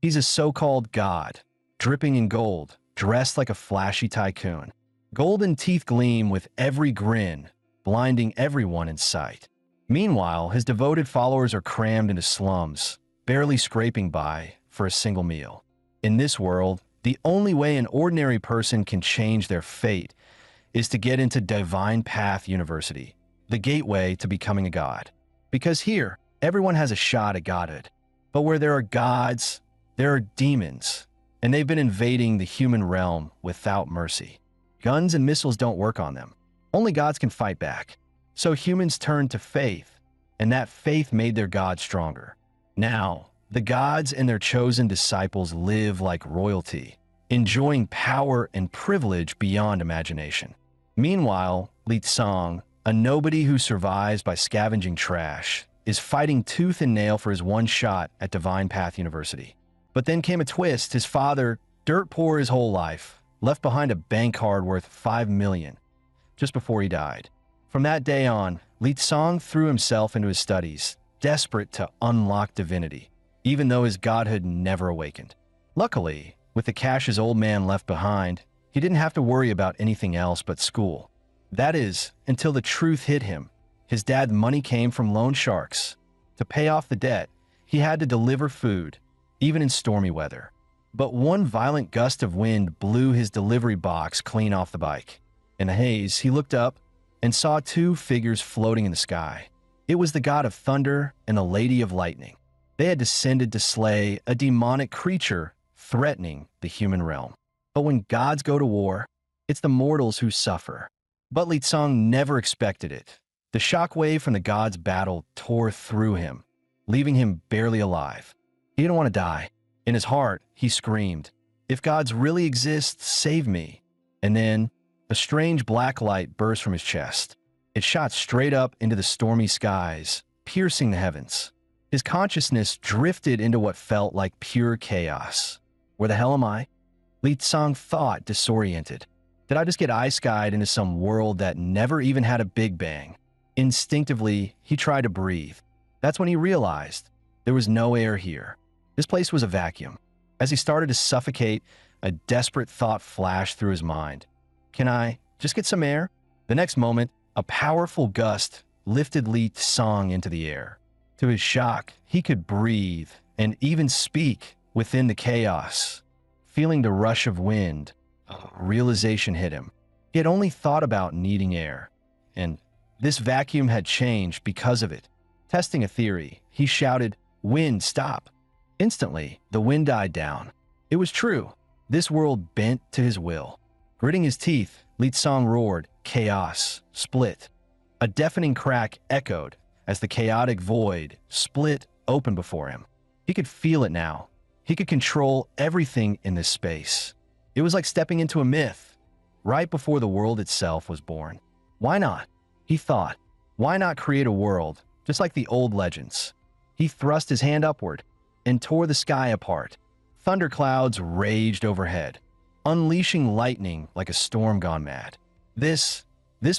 He's a so-called god, dripping in gold, dressed like a flashy tycoon. Golden teeth gleam with every grin, blinding everyone in sight. Meanwhile, his devoted followers are crammed into slums, barely scraping by for a single meal. In this world, the only way an ordinary person can change their fate is to get into Divine Path University, the gateway to becoming a god. Because here, everyone has a shot at godhood. But where there are gods, there are demons, and they've been invading the human realm without mercy. Guns and missiles don't work on them. Only gods can fight back. So humans turned to faith, and that faith made their god stronger. Now, the gods and their chosen disciples live like royalty, enjoying power and privilege beyond imagination. Meanwhile, Li Tsang, a nobody who survives by scavenging trash, is fighting tooth and nail for his one shot at Divine Path University. But then came a twist. His father, dirt poor his whole life, left behind a bank card worth 5 million just before he died. From that day on, Li Tsang threw himself into his studies, desperate to unlock divinity, even though his godhood never awakened. Luckily, with the cash his old man left behind, he didn't have to worry about anything else but school. That is, until the truth hit him. His dad's money came from loan sharks. To pay off the debt, he had to deliver food, even in stormy weather. But one violent gust of wind blew his delivery box clean off the bike. In the haze, he looked up and saw 2 figures floating in the sky. It was the god of thunder and the lady of lightning. They had descended to slay a demonic creature threatening the human realm. But when gods go to war, it's the mortals who suffer. But Li Tsang never expected it. The shockwave from the gods' battle tore through him, leaving him barely alive. He didn't want to die. In his heart, he screamed, "If gods really exist, save me." And then, a strange black light burst from his chest. It shot straight up into the stormy skies, piercing the heavens. His consciousness drifted into what felt like pure chaos. Where the hell am I? Li Tsang thought, disoriented. Did I just get ice-skied into some world that never even had a big bang? Instinctively, he tried to breathe. That's when he realized there was no air here. This place was a vacuum. As he started to suffocate, a desperate thought flashed through his mind. Can I just get some air? The next moment, a powerful gust lifted Li Tsang into the air. To his shock, he could breathe and even speak within the chaos. Feeling the rush of wind, a realization hit him. He had only thought about needing air, and this vacuum had changed because of it. Testing a theory, he shouted, "Wind, stop!" Instantly, the wind died down. It was true. This world bent to his will. Gritting his teeth, Li Tsang roared, "Chaos, split." A deafening crack echoed as the chaotic void split open before him. He could feel it now. He could control everything in this space. It was like stepping into a myth, right before the world itself was born. Why not? He thought. Why not create a world, just like the old legends? He thrust his hand upward and tore the sky apart. Thunderclouds raged overhead, unleashing lightning like a storm gone mad. This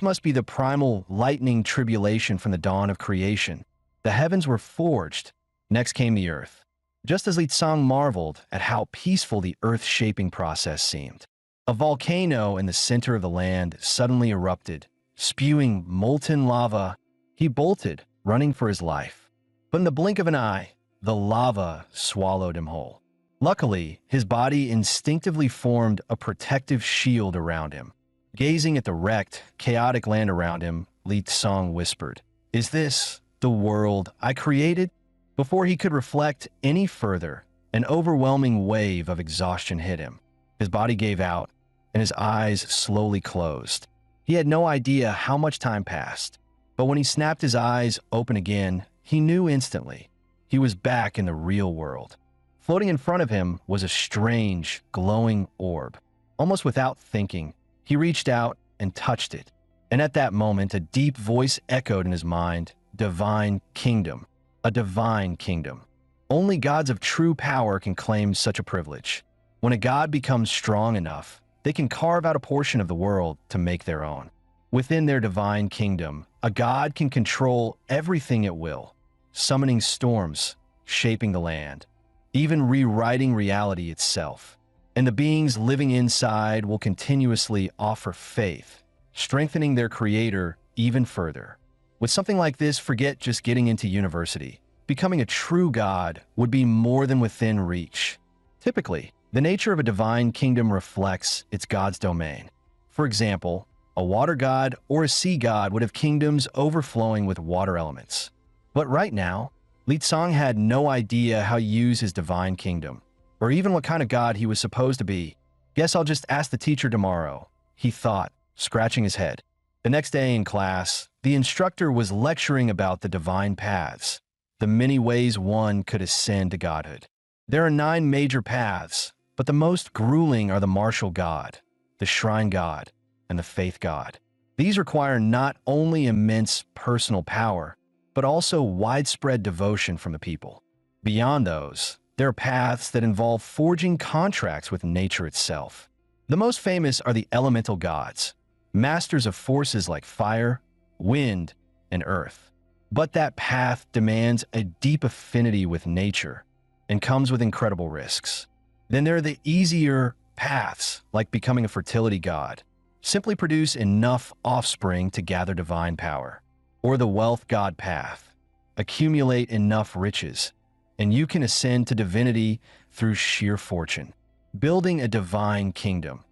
must be the primal lightning tribulation from the dawn of creation. The heavens were forged. Next came the earth. Just as Li Tsang marveled at how peaceful the earth-shaping process seemed. A volcano in the center of the land suddenly erupted, spewing molten lava. He bolted, running for his life. But in the blink of an eye, the lava swallowed him whole. Luckily, his body instinctively formed a protective shield around him. Gazing at the wrecked, chaotic land around him, Li Tsang whispered, "Is this the world I created?" Before he could reflect any further, an overwhelming wave of exhaustion hit him. His body gave out, and his eyes slowly closed. He had no idea how much time passed, but when he snapped his eyes open again, he knew instantly. He was back in the real world. Floating in front of him was a strange, glowing orb. Almost without thinking, he reached out and touched it. And at that moment, a deep voice echoed in his mind, "Divine Kingdom." A divine kingdom. Only gods of true power can claim such a privilege. When a god becomes strong enough, they can carve out a portion of the world to make their own. Within their divine kingdom, a god can control everything at will, summoning storms, shaping the land, even rewriting reality itself. And the beings living inside will continuously offer faith, strengthening their creator even further. With something like this, forget just getting into university. Becoming a true god would be more than within reach. Typically, the nature of a divine kingdom reflects its god's domain. For example, a water god or a sea god would have kingdoms overflowing with water elements. But right now, Litsang had no idea how to use his divine kingdom, or even what kind of god he was supposed to be. Guess I'll just ask the teacher tomorrow, he thought, scratching his head. The next day in class, the instructor was lecturing about the divine paths, the many ways one could ascend to godhood. There are 9 major paths, but the most grueling are the martial god, the shrine god, and the faith god. These require not only immense personal power, but also widespread devotion from the people. Beyond those, there are paths that involve forging contracts with nature itself. The most famous are the elemental gods, masters of forces like fire, wind, and earth. But that path demands a deep affinity with nature and comes with incredible risks. Then there are the easier paths, like becoming a fertility god. Simply produce enough offspring to gather divine power. Or the wealth god path. Accumulate enough riches, and you can ascend to divinity through sheer fortune. Building a divine kingdom.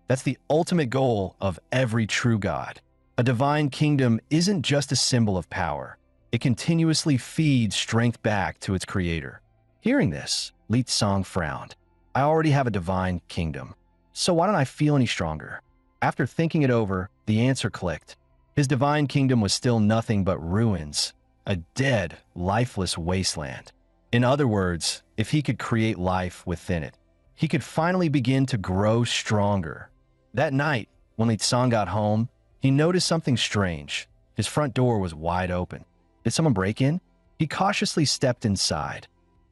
That's the ultimate goal of every true god. A divine kingdom isn't just a symbol of power. It continuously feeds strength back to its creator. Hearing this, Litsang frowned. I already have a divine kingdom, so why don't I feel any stronger? After thinking it over, the answer clicked. His divine kingdom was still nothing but ruins, a dead, lifeless wasteland. In other words, if he could create life within it, he could finally begin to grow stronger. That night, when Litsang got home, he noticed something strange. His front door was wide open. Did someone break in? He cautiously stepped inside,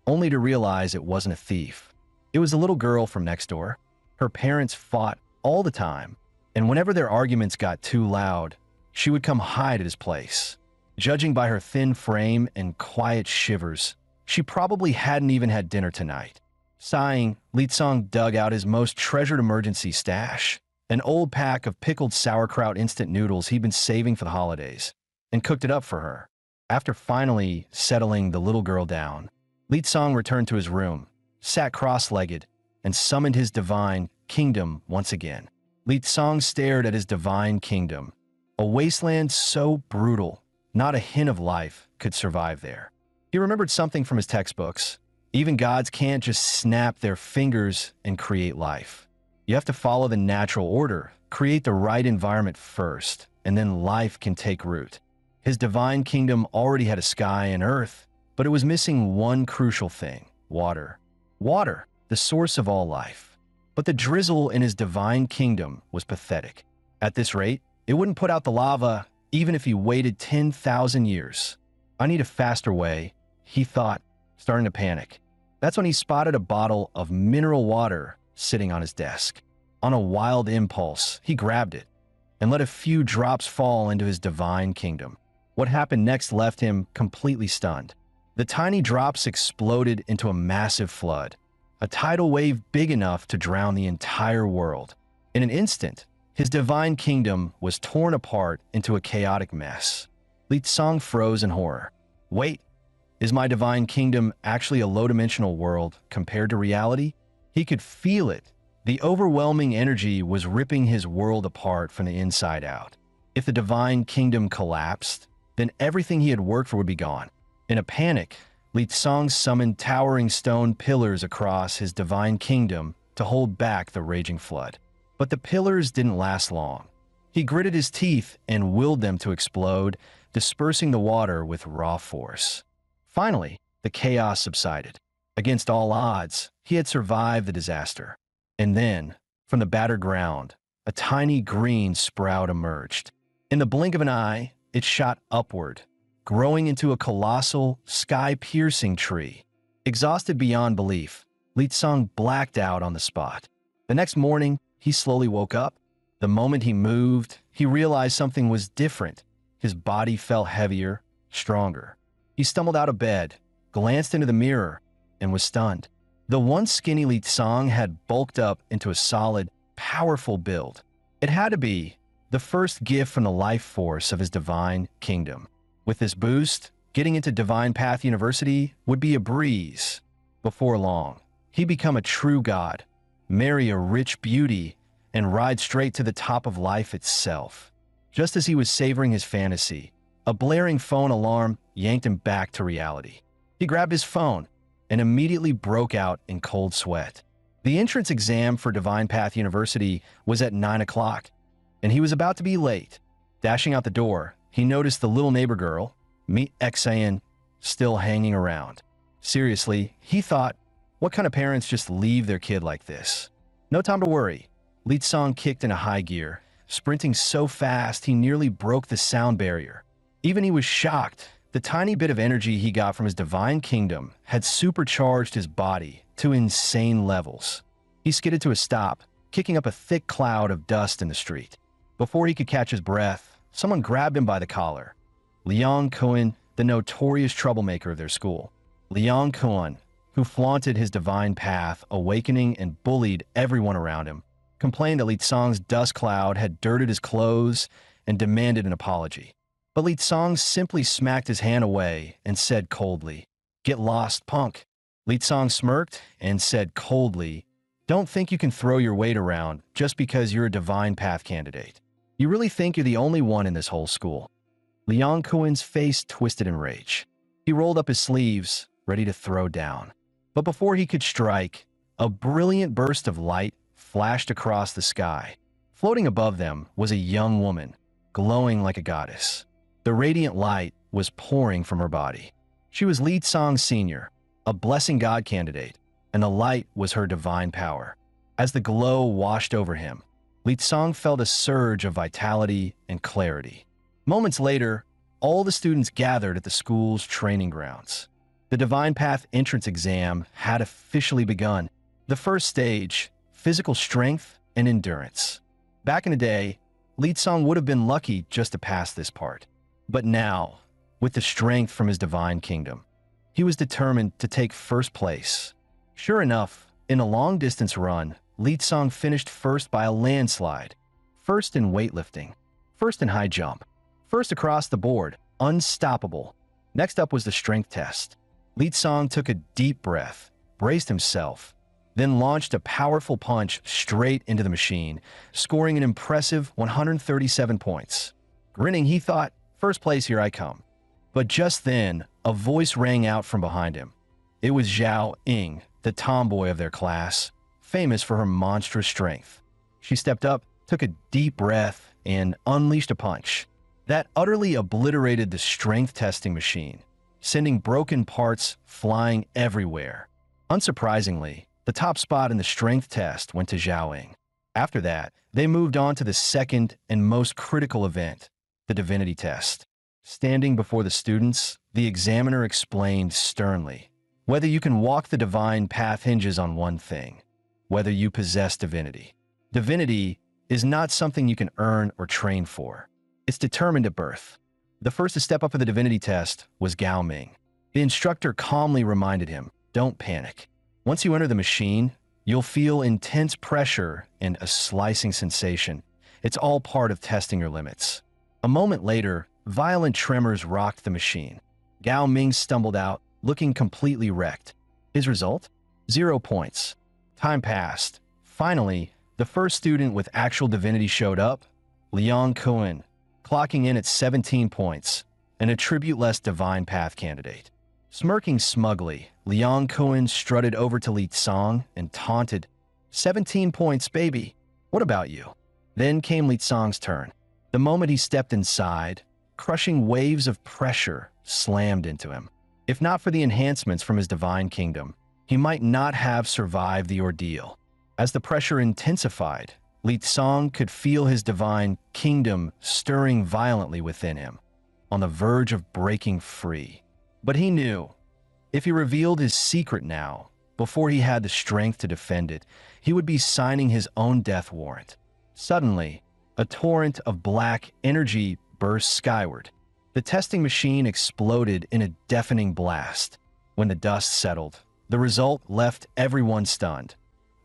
only to realize it wasn't a thief. It was a little girl from next door. Her parents fought all the time, and whenever their arguments got too loud, she would come hide at his place. Judging by her thin frame and quiet shivers, she probably hadn't even had dinner tonight. Sighing, Litsang dug out his most treasured emergency stash, an old pack of pickled sauerkraut instant noodles he'd been saving for the holidays, and cooked it up for her. After finally settling the little girl down, Litsang returned to his room, sat cross-legged, and summoned his divine kingdom once again. Litsang stared at his divine kingdom, a wasteland so brutal, not a hint of life could survive there. He remembered something from his textbooks. Even gods can't just snap their fingers and create life. You have to follow the natural order, create the right environment first, and then life can take root. His divine kingdom already had a sky and earth, but it was missing one crucial thing: water. Water, the source of all life. But the drizzle in his divine kingdom was pathetic. At this rate, it wouldn't put out the lava even if he waited 10,000 years. I need a faster way, he thought, starting to panic. That's when he spotted a bottle of mineral water sitting on his desk. On a wild impulse, he grabbed it and let a few drops fall into his divine kingdom. What happened next left him completely stunned. The tiny drops exploded into a massive flood, a tidal wave big enough to drown the entire world. In an instant, his divine kingdom was torn apart into a chaotic mess. Litsang froze in horror. Wait, is my divine kingdom actually a low-dimensional world compared to reality? He could feel it. The overwhelming energy was ripping his world apart from the inside out. If the divine kingdom collapsed, then everything he had worked for would be gone. In a panic, Litsang summoned towering stone pillars across his divine kingdom to hold back the raging flood. But the pillars didn't last long. He gritted his teeth and willed them to explode, dispersing the water with raw force. Finally, the chaos subsided. Against all odds, he had survived the disaster. And then, from the battered ground, a tiny green sprout emerged. In the blink of an eye, it shot upward, growing into a colossal, sky-piercing tree. Exhausted beyond belief, Litsang blacked out on the spot. The next morning, he slowly woke up. The moment he moved, he realized something was different. His body felt heavier, stronger. He stumbled out of bed, glanced into the mirror, and was stunned. The once skinny Li Tsang had bulked up into a solid, powerful build. It had to be the first gift from the life force of his divine kingdom. With this boost, getting into Divine Path University would be a breeze. Before long, he'd become a true god, marry a rich beauty, and ride straight to the top of life itself. Just as he was savoring his fantasy, a blaring phone alarm yanked him back to reality. He grabbed his phone and immediately broke out in cold sweat. The entrance exam for Divine Path University was at 9 o'clock, and he was about to be late. Dashing out the door, he noticed the little neighbor girl, Mi Xan, still hanging around. Seriously, he thought, what kind of parents just leave their kid like this? No time to worry. Li Tsang kicked into high gear, sprinting so fast he nearly broke the sound barrier. Even he was shocked. The tiny bit of energy he got from his divine kingdom had supercharged his body to insane levels. He skidded to a stop, kicking up a thick cloud of dust in the street. Before he could catch his breath, someone grabbed him by the collar. Liang Kuan, the notorious troublemaker of their school. Liang Kuan, who flaunted his divine path, awakening and bullied everyone around him, complained that Li Tsang's dust cloud had dirted his clothes and demanded an apology. But Li Tsang simply smacked his hand away and said coldly, "Get lost, punk." Li Tsang smirked and said coldly, "Don't think you can throw your weight around just because you're a divine path candidate. You really think you're the only one in this whole school?" Liang Kuan's face twisted in rage. He rolled up his sleeves, ready to throw down. But before he could strike, a brilliant burst of light flashed across the sky. Floating above them was a young woman, glowing like a goddess. The radiant light was pouring from her body. She was Li Tsang Sr., a blessing god candidate, and the light was her divine power. As the glow washed over him, Li Tsang felt a surge of vitality and clarity. Moments later, all the students gathered at the school's training grounds. The Divine Path entrance exam had officially begun. The first stage, physical strength and endurance. Back in the day, Li Tsang would have been lucky just to pass this part. But now, with the strength from his divine kingdom, he was determined to take first place. Sure enough, in a long-distance run, Li Tsang finished first by a landslide. First in weightlifting, first in high jump, first across the board, unstoppable. Next up was the strength test. Li Tsang took a deep breath, braced himself, then launched a powerful punch straight into the machine, scoring an impressive 137 points. Grinning, he thought, "First place, here I come." But just then, a voice rang out from behind him. It was Zhao Ying, the tomboy of their class, famous for her monstrous strength. She stepped up, took a deep breath, and unleashed a punch that utterly obliterated the strength testing machine, sending broken parts flying everywhere. Unsurprisingly, the top spot in the strength test went to Zhao Ying. After that, they moved on to the second and most critical event, the divinity test. Standing before the students, the examiner explained sternly, "Whether you can walk the divine path hinges on one thing: whether you possess divinity. Divinity is not something you can earn or train for. It's determined at birth." The first to step up for the divinity test was Gao Ming. The instructor calmly reminded him, "Don't panic. Once you enter the machine, you'll feel intense pressure and a slicing sensation. It's all part of testing your limits." A moment later, violent tremors rocked the machine. Gao Ming stumbled out, looking completely wrecked. His result? 0 points. Time passed. Finally, the first student with actual divinity showed up, Liang Kuan, clocking in at 17 points, an attribute-less divine path candidate. Smirking smugly, Liang Kuan strutted over to Li Tsang and taunted, "17 points, baby. What about you?" Then came Li Tsang's turn. The moment he stepped inside, crushing waves of pressure slammed into him. If not for the enhancements from his divine kingdom, he might not have survived the ordeal. As the pressure intensified, Li Tsang could feel his divine kingdom stirring violently within him, on the verge of breaking free. But he knew, if he revealed his secret now, before he had the strength to defend it, he would be signing his own death warrant. Suddenly, a torrent of black energy burst skyward. The testing machine exploded in a deafening blast. When the dust settled, The result left everyone stunned.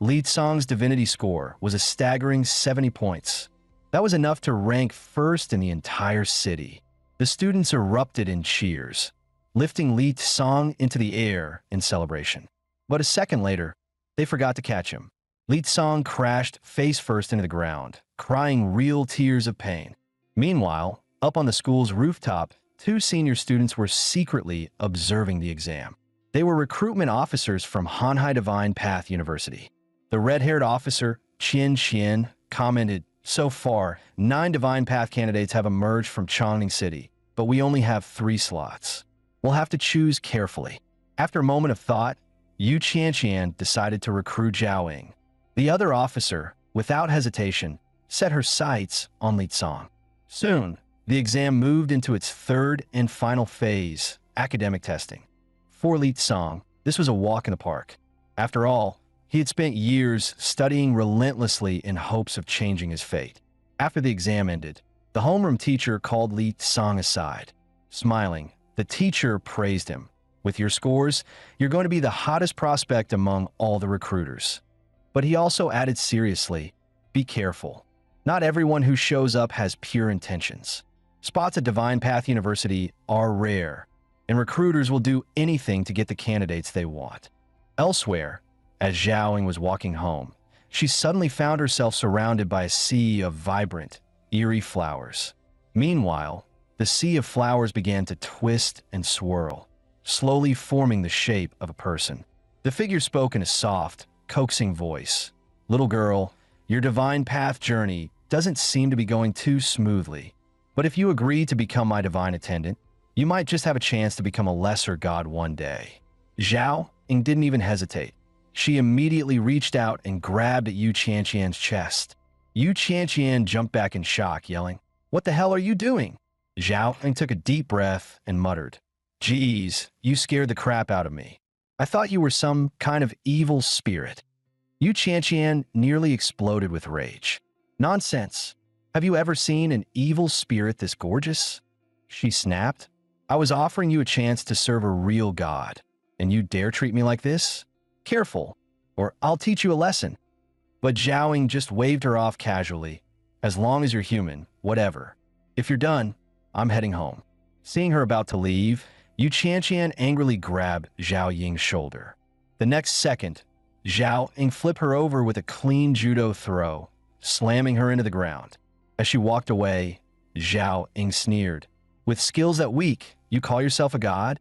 Li Tsong's divinity score was a staggering 70 points. That was enough to rank first in the entire city. The students erupted in cheers, lifting Li Tsong into the air in celebration. But a second later, they forgot to catch him. Li Tsong crashed face first into the ground, crying real tears of pain. Meanwhile, up on the school's rooftop, two senior students were secretly observing the exam. They were recruitment officers from Hanhai Divine Path University. The red-haired officer, Qian Qian, commented, "So far, 9 Divine Path candidates have emerged from Chongning City, but we only have 3 slots. We'll have to choose carefully." After a moment of thought, Yu Qianqian decided to recruit Zhao Ying. The other officer, without hesitation, set her sights on Li Tsong. Soon, the exam moved into its third and final phase, academic testing. For Li Tsong, this was a walk in the park. After all, he had spent years studying relentlessly in hopes of changing his fate. After the exam ended, the homeroom teacher called Li Tsong aside. Smiling, the teacher praised him. "With your scores, you're going to be the hottest prospect among all the recruiters." But he also added seriously, "Be careful. Not everyone who shows up has pure intentions. Spots at Divine Path University are rare, and recruiters will do anything to get the candidates they want." Elsewhere, as Zhao Ying was walking home, she suddenly found herself surrounded by a sea of vibrant, eerie flowers. Meanwhile, the sea of flowers began to twist and swirl, slowly forming the shape of a person. The figure spoke in a soft, coaxing voice. "Little girl, your divine path journey doesn't seem to be going too smoothly, but if you agree to become my divine attendant, you might just have a chance to become a lesser god one day." Zhao Ying didn't even hesitate. She immediately reached out and grabbed at Yu Qianqian's chest. Yu Qianqian jumped back in shock, yelling, "What the hell are you doing?" Zhao Ying took a deep breath and muttered, "Geez, you scared the crap out of me. I thought you were some kind of evil spirit." Yu Qianqian nearly exploded with rage. "Nonsense. Have you ever seen an evil spirit this gorgeous?" She snapped. "I was offering you a chance to serve a real god, and you dare treat me like this? Careful, or I'll teach you a lesson." But Zhao Ying just waved her off casually. "As long as you're human, whatever. If you're done, I'm heading home." Seeing her about to leave, Yu Qianqian angrily grabbed Zhao Ying's shoulder. The next second, Zhao Ying flipped her over with a clean judo throw, slamming her into the ground. As she walked away, Zhao Ying sneered, "With skills that weak, you call yourself a god?"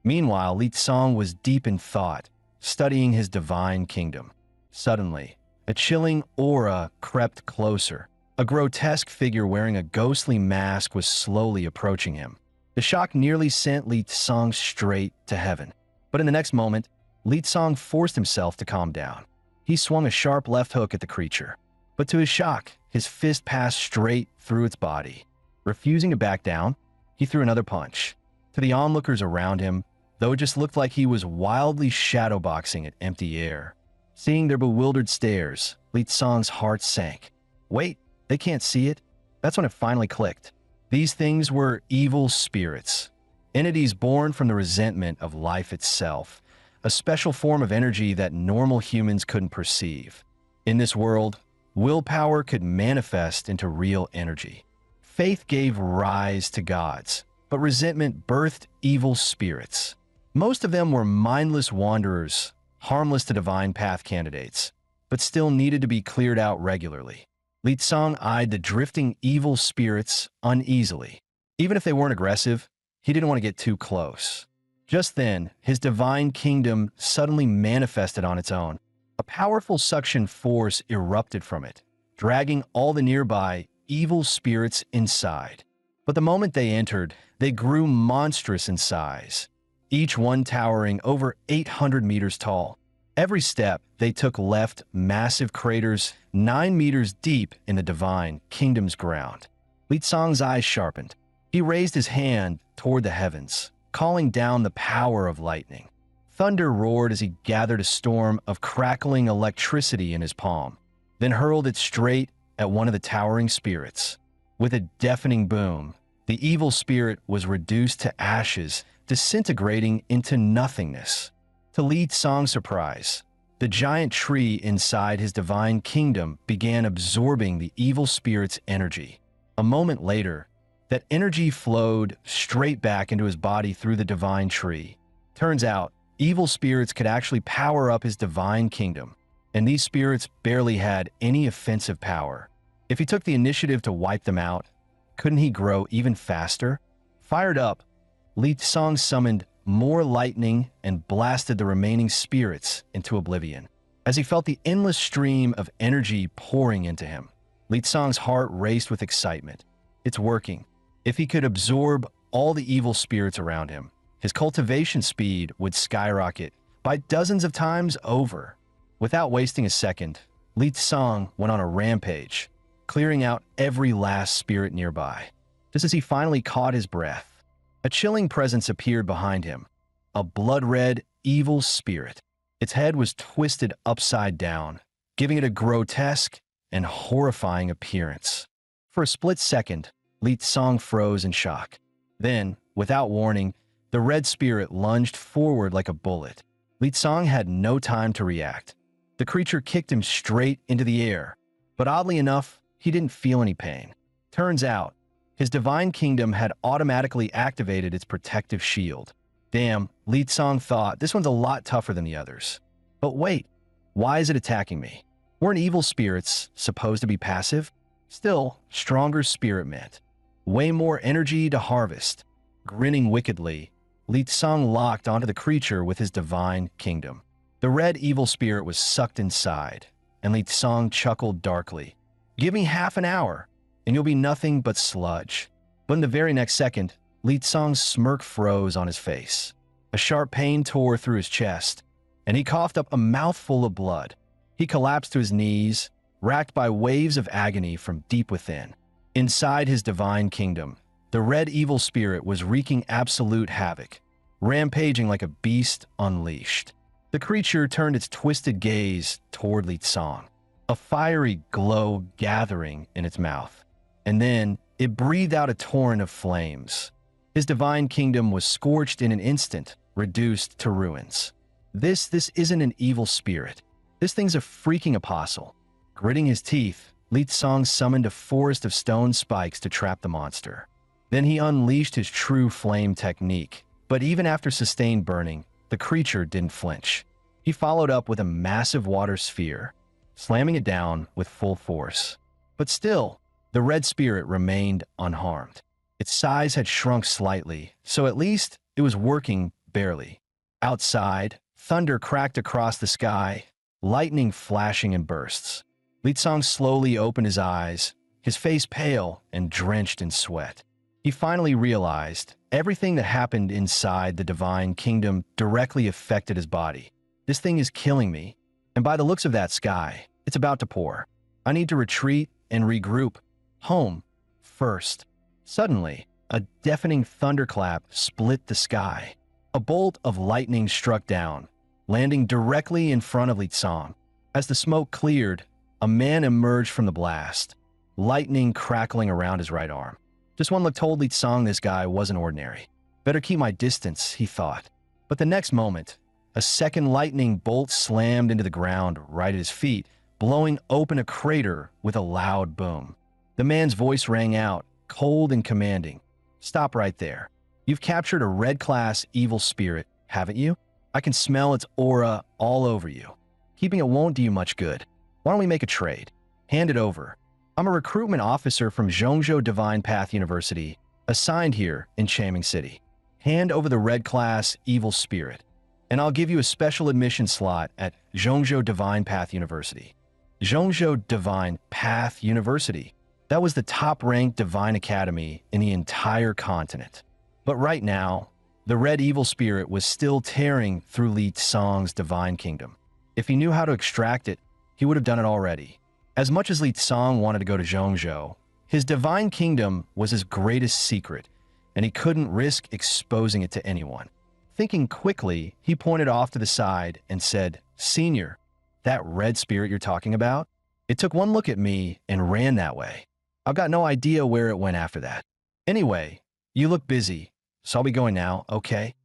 Meanwhile, Li Tsong was deep in thought, studying his divine kingdom. Suddenly, a chilling aura crept closer. A grotesque figure wearing a ghostly mask was slowly approaching him. The shock nearly sent Li Tsong straight to heaven. But in the next moment, Li Tsong forced himself to calm down. He swung a sharp left hook at the creature. But to his shock, his fist passed straight through its body. Refusing to back down, he threw another punch. To the onlookers around him, though it just looked like he was wildly shadowboxing at empty air. Seeing their bewildered stares, Li Tsong's heart sank. Wait, they can't see it? That's when it finally clicked. These things were evil spirits, entities born from the resentment of life itself, a special form of energy that normal humans couldn't perceive. In this world, willpower could manifest into real energy. Faith gave rise to gods, but resentment birthed evil spirits. Most of them were mindless wanderers, harmless to divine path candidates, but still needed to be cleared out regularly. Li Tsong eyed the drifting evil spirits uneasily. Even if they weren't aggressive, he didn't want to get too close. Just then, his divine kingdom suddenly manifested on its own. A powerful suction force erupted from it, dragging all the nearby evil spirits inside. But the moment they entered, they grew monstrous in size, each one towering over 800 meters tall. Every step they took left massive craters 9 meters deep in the divine kingdom's ground. Li Tsong's eyes sharpened. He raised his hand toward the heavens, calling down the power of lightning. Thunder roared as he gathered a storm of crackling electricity in his palm, then hurled it straight at one of the towering spirits. With a deafening boom, the evil spirit was reduced to ashes, disintegrating into nothingness. To Li Tsong's surprise, the giant tree inside his divine kingdom began absorbing the evil spirit's energy. A moment later, that energy flowed straight back into his body through the divine tree. Turns out, evil spirits could actually power up his divine kingdom, and these spirits barely had any offensive power. If he took the initiative to wipe them out, couldn't he grow even faster? Fired up, Li Tsong summoned more lightning and blasted the remaining spirits into oblivion. As he felt the endless stream of energy pouring into him, Li Tsong's heart raced with excitement. It's working. If he could absorb all the evil spirits around him, his cultivation speed would skyrocket by dozens of times over. Without wasting a second, Li Tsong went on a rampage, clearing out every last spirit nearby. Just as he finally caught his breath, a chilling presence appeared behind him, a blood-red, evil spirit. Its head was twisted upside down, giving it a grotesque and horrifying appearance. For a split second, Li Tsong froze in shock. Then, without warning, the red spirit lunged forward like a bullet. Li Tsong had no time to react. The creature kicked him straight into the air, but oddly enough, he didn't feel any pain. Turns out, his divine kingdom had automatically activated its protective shield. Damn, Li Tsong thought this one's a lot tougher than the others. But wait, why is it attacking me? Weren't evil spirits supposed to be passive? Still, stronger spirit meant way more energy to harvest. Grinning wickedly, Li Tsong locked onto the creature with his divine kingdom. The red evil spirit was sucked inside, and Li Tsong chuckled darkly. Give me half an hour, and you'll be nothing but sludge. But in the very next second, Li Tsong's smirk froze on his face. A sharp pain tore through his chest, and he coughed up a mouthful of blood. He collapsed to his knees, racked by waves of agony from deep within. Inside his divine kingdom, the red evil spirit was wreaking absolute havoc, rampaging like a beast unleashed. The creature turned its twisted gaze toward Li Tsong, a fiery glow gathering in its mouth. And then it breathed out a torrent of flames. His divine kingdom was scorched in an instant, reduced to ruins. This isn't an evil spirit. This thing's a freaking apostle. Gritting his teeth, Li Tsong summoned a forest of stone spikes to trap the monster. Then he unleashed his true flame technique, but even after sustained burning, the creature didn't flinch. He followed up with a massive water sphere, slamming it down with full force. But still, the red spirit remained unharmed. Its size had shrunk slightly, so at least it was working barely. Outside, thunder cracked across the sky, lightning flashing in bursts. Li Tsong slowly opened his eyes, his face pale and drenched in sweat. He finally realized everything that happened inside the divine kingdom directly affected his body. This thing is killing me, and by the looks of that sky, it's about to pour. I need to retreat and regroup. Home, first. Suddenly, a deafening thunderclap split the sky. A bolt of lightning struck down, landing directly in front of Li Tsong. As the smoke cleared, a man emerged from the blast, lightning crackling around his right arm. Just one look told Li Tsong this guy wasn't ordinary. Better keep my distance, he thought. But the next moment, a second lightning bolt slammed into the ground right at his feet, blowing open a crater with a loud boom. The man's voice rang out, cold and commanding. Stop right there. You've captured a red-class evil spirit, haven't you? I can smell its aura all over you. Keeping it won't do you much good. Why don't we make a trade? Hand it over. I'm a recruitment officer from Zhongzhou Divine Path University, assigned here in Chaming City. Hand over the red-class evil spirit, and I'll give you a special admission slot at Zhongzhou Divine Path University. Zhongzhou Divine Path University. That was the top-ranked divine academy in the entire continent. But right now, the red evil spirit was still tearing through Li Tsong's divine kingdom. If he knew how to extract it, he would have done it already. As much as Li Tsong wanted to go to Zhongzhou, his divine kingdom was his greatest secret, and he couldn't risk exposing it to anyone. Thinking quickly, he pointed off to the side and said, "Senior, that red spirit you're talking about? It took one look at me and ran that way. I've got no idea where it went after that. Anyway, you look busy, so I'll be going now, okay?"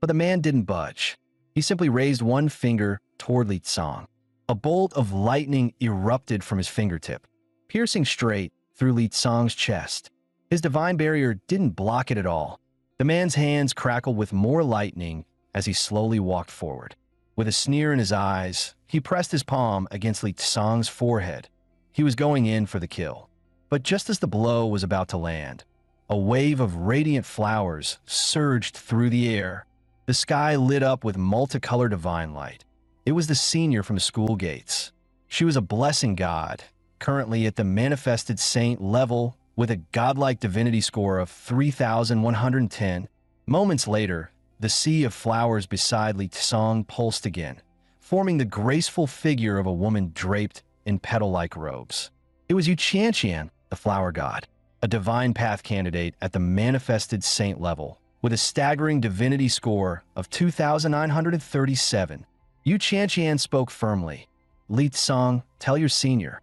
But the man didn't budge. He simply raised one finger toward Li Tsang. A bolt of lightning erupted from his fingertip, piercing straight through Li Tsang's chest. His divine barrier didn't block it at all. The man's hands crackled with more lightning as he slowly walked forward. With a sneer in his eyes, he pressed his palm against Li Tsang's forehead. He was going in for the kill. But just as the blow was about to land, a wave of radiant flowers surged through the air. The sky lit up with multicolored divine light. It was the senior from the school gates. She was a blessing god, currently at the manifested saint level with a godlike divinity score of 3,110. Moments later, the sea of flowers beside Li Tsang pulsed again, forming the graceful figure of a woman draped in petal-like robes. It was Yu Qianqian, the flower god, a divine path candidate at the manifested saint level, with a staggering divinity score of 2,937. Yu Qianqian spoke firmly. Li Tsang, tell your senior.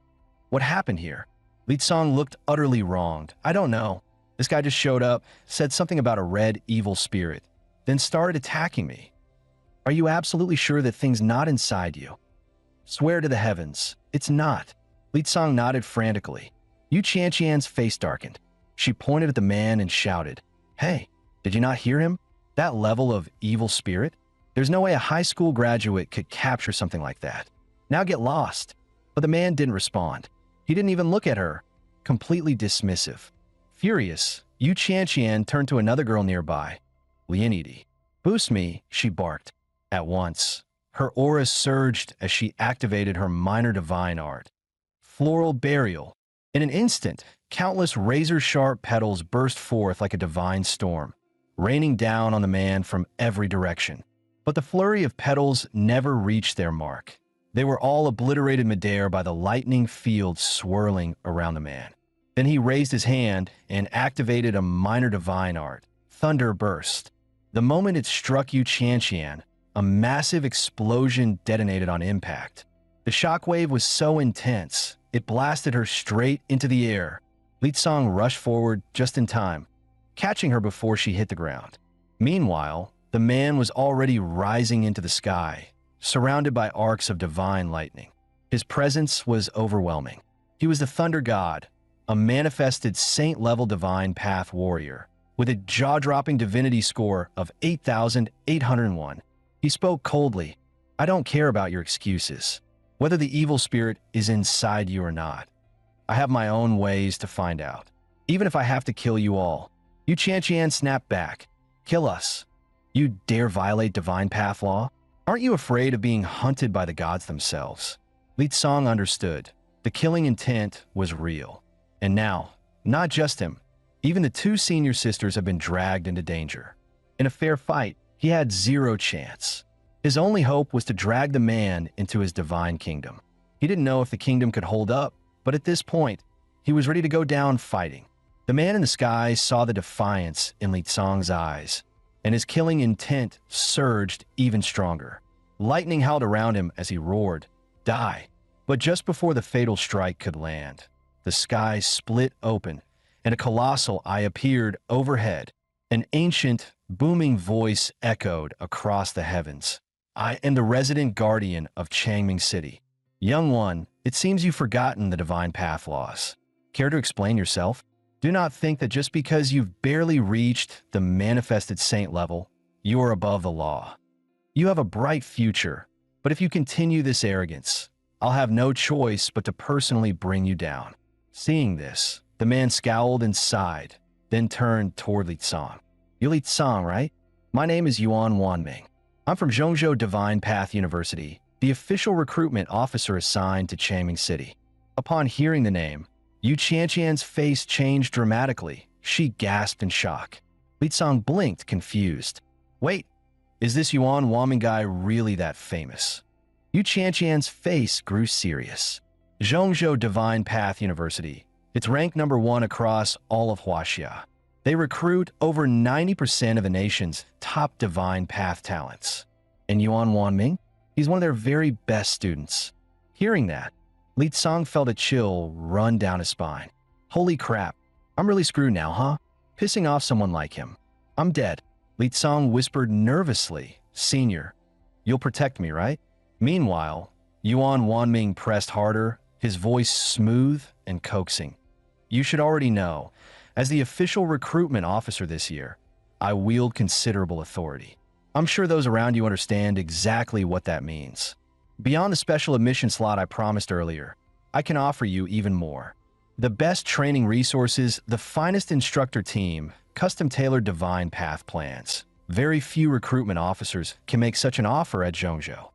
What happened here? Li Tsang looked utterly wronged. I don't know. This guy just showed up, said something about a red evil spirit, then started attacking me. Are you absolutely sure that thing's not inside you? Swear to the heavens, it's not. Li Tsang nodded frantically. Yu Qianqian's face darkened. She pointed at the man and shouted, "Hey, did you not hear him? That level of evil spirit? There's no way a high school graduate could capture something like that. Now get lost." But the man didn't respond. He didn't even look at her, completely dismissive. Furious, Yu Qianqian turned to another girl nearby, Lianidi. "Boost me," she barked. At once, her aura surged as she activated her minor divine art. Floral burial. In an instant, countless razor-sharp petals burst forth like a divine storm, raining down on the man from every direction. But the flurry of petals never reached their mark. They were all obliterated midair by the lightning field swirling around the man. Then he raised his hand and activated a minor divine art. Thunder burst. The moment it struck Yu Qianqian, a massive explosion detonated on impact. The shockwave was so intense, it blasted her straight into the air. Li Tsang rushed forward just in time, catching her before she hit the ground. Meanwhile, the man was already rising into the sky, surrounded by arcs of divine lightning. His presence was overwhelming. He was the thunder god, a manifested saint-level divine path warrior, with a jaw-dropping divinity score of 8,801. He spoke coldly. "I don't care about your excuses, whether the evil spirit is inside you or not. I have my own ways to find out, even if I have to kill you all." Yu Qianqian snapped back. "Kill us? You dare violate divine path law? Aren't you afraid of being hunted by the gods themselves?" Li Tsang understood. The killing intent was real. And now, not just him, even the two senior sisters have been dragged into danger. In a fair fight, he had zero chance. His only hope was to drag the man into his divine kingdom. He didn't know if the kingdom could hold up, but at this point, he was ready to go down fighting. The man in the sky saw the defiance in Li Tsang's eyes, and his killing intent surged even stronger. Lightning howled around him as he roared, "Die!" But just before the fatal strike could land, the sky split open, and a colossal eye appeared overhead. An ancient, booming voice echoed across the heavens. "I am the resident guardian of Changming City. Young one, it seems you've forgotten the divine path laws. Care to explain yourself? Do not think that just because you've barely reached the manifested saint level, you are above the law. You have a bright future, but if you continue this arrogance, I'll have no choice but to personally bring you down." Seeing this, the man scowled and sighed, then turned toward Li Tsang. "You're Li Tsang, right? My name is Yuan Wanming. I'm from Zhongzhou Divine Path University, the official recruitment officer assigned to Changming City." Upon hearing the name, Yu Qianqian's face changed dramatically. She gasped in shock. Li Tsang blinked, confused. "Wait, is this Yuan Wanming guy really that famous?" Yu Qianqian's face grew serious. Zhongzhou Divine Path University. It's ranked #1 across all of Huaxia. They recruit over 90% of the nation's top divine path talents. And Yuan Wanming? He's one of their very best students. Hearing that, Li Tsang felt a chill run down his spine. Holy crap, I'm really screwed now, huh? Pissing off someone like him. I'm dead. Li Tsang whispered nervously. "Senior, You'll protect me, right? Meanwhile, Yuan Wanming pressed harder, his voice smooth and coaxing. You should already know, as the official recruitment officer this year, I wield considerable authority. I'm sure those around you understand exactly what that means. Beyond the special admission slot I promised earlier, I can offer you even more. The best training resources, the finest instructor team, custom-tailored divine path plans. Very few recruitment officers can make such an offer at Zhongzhou.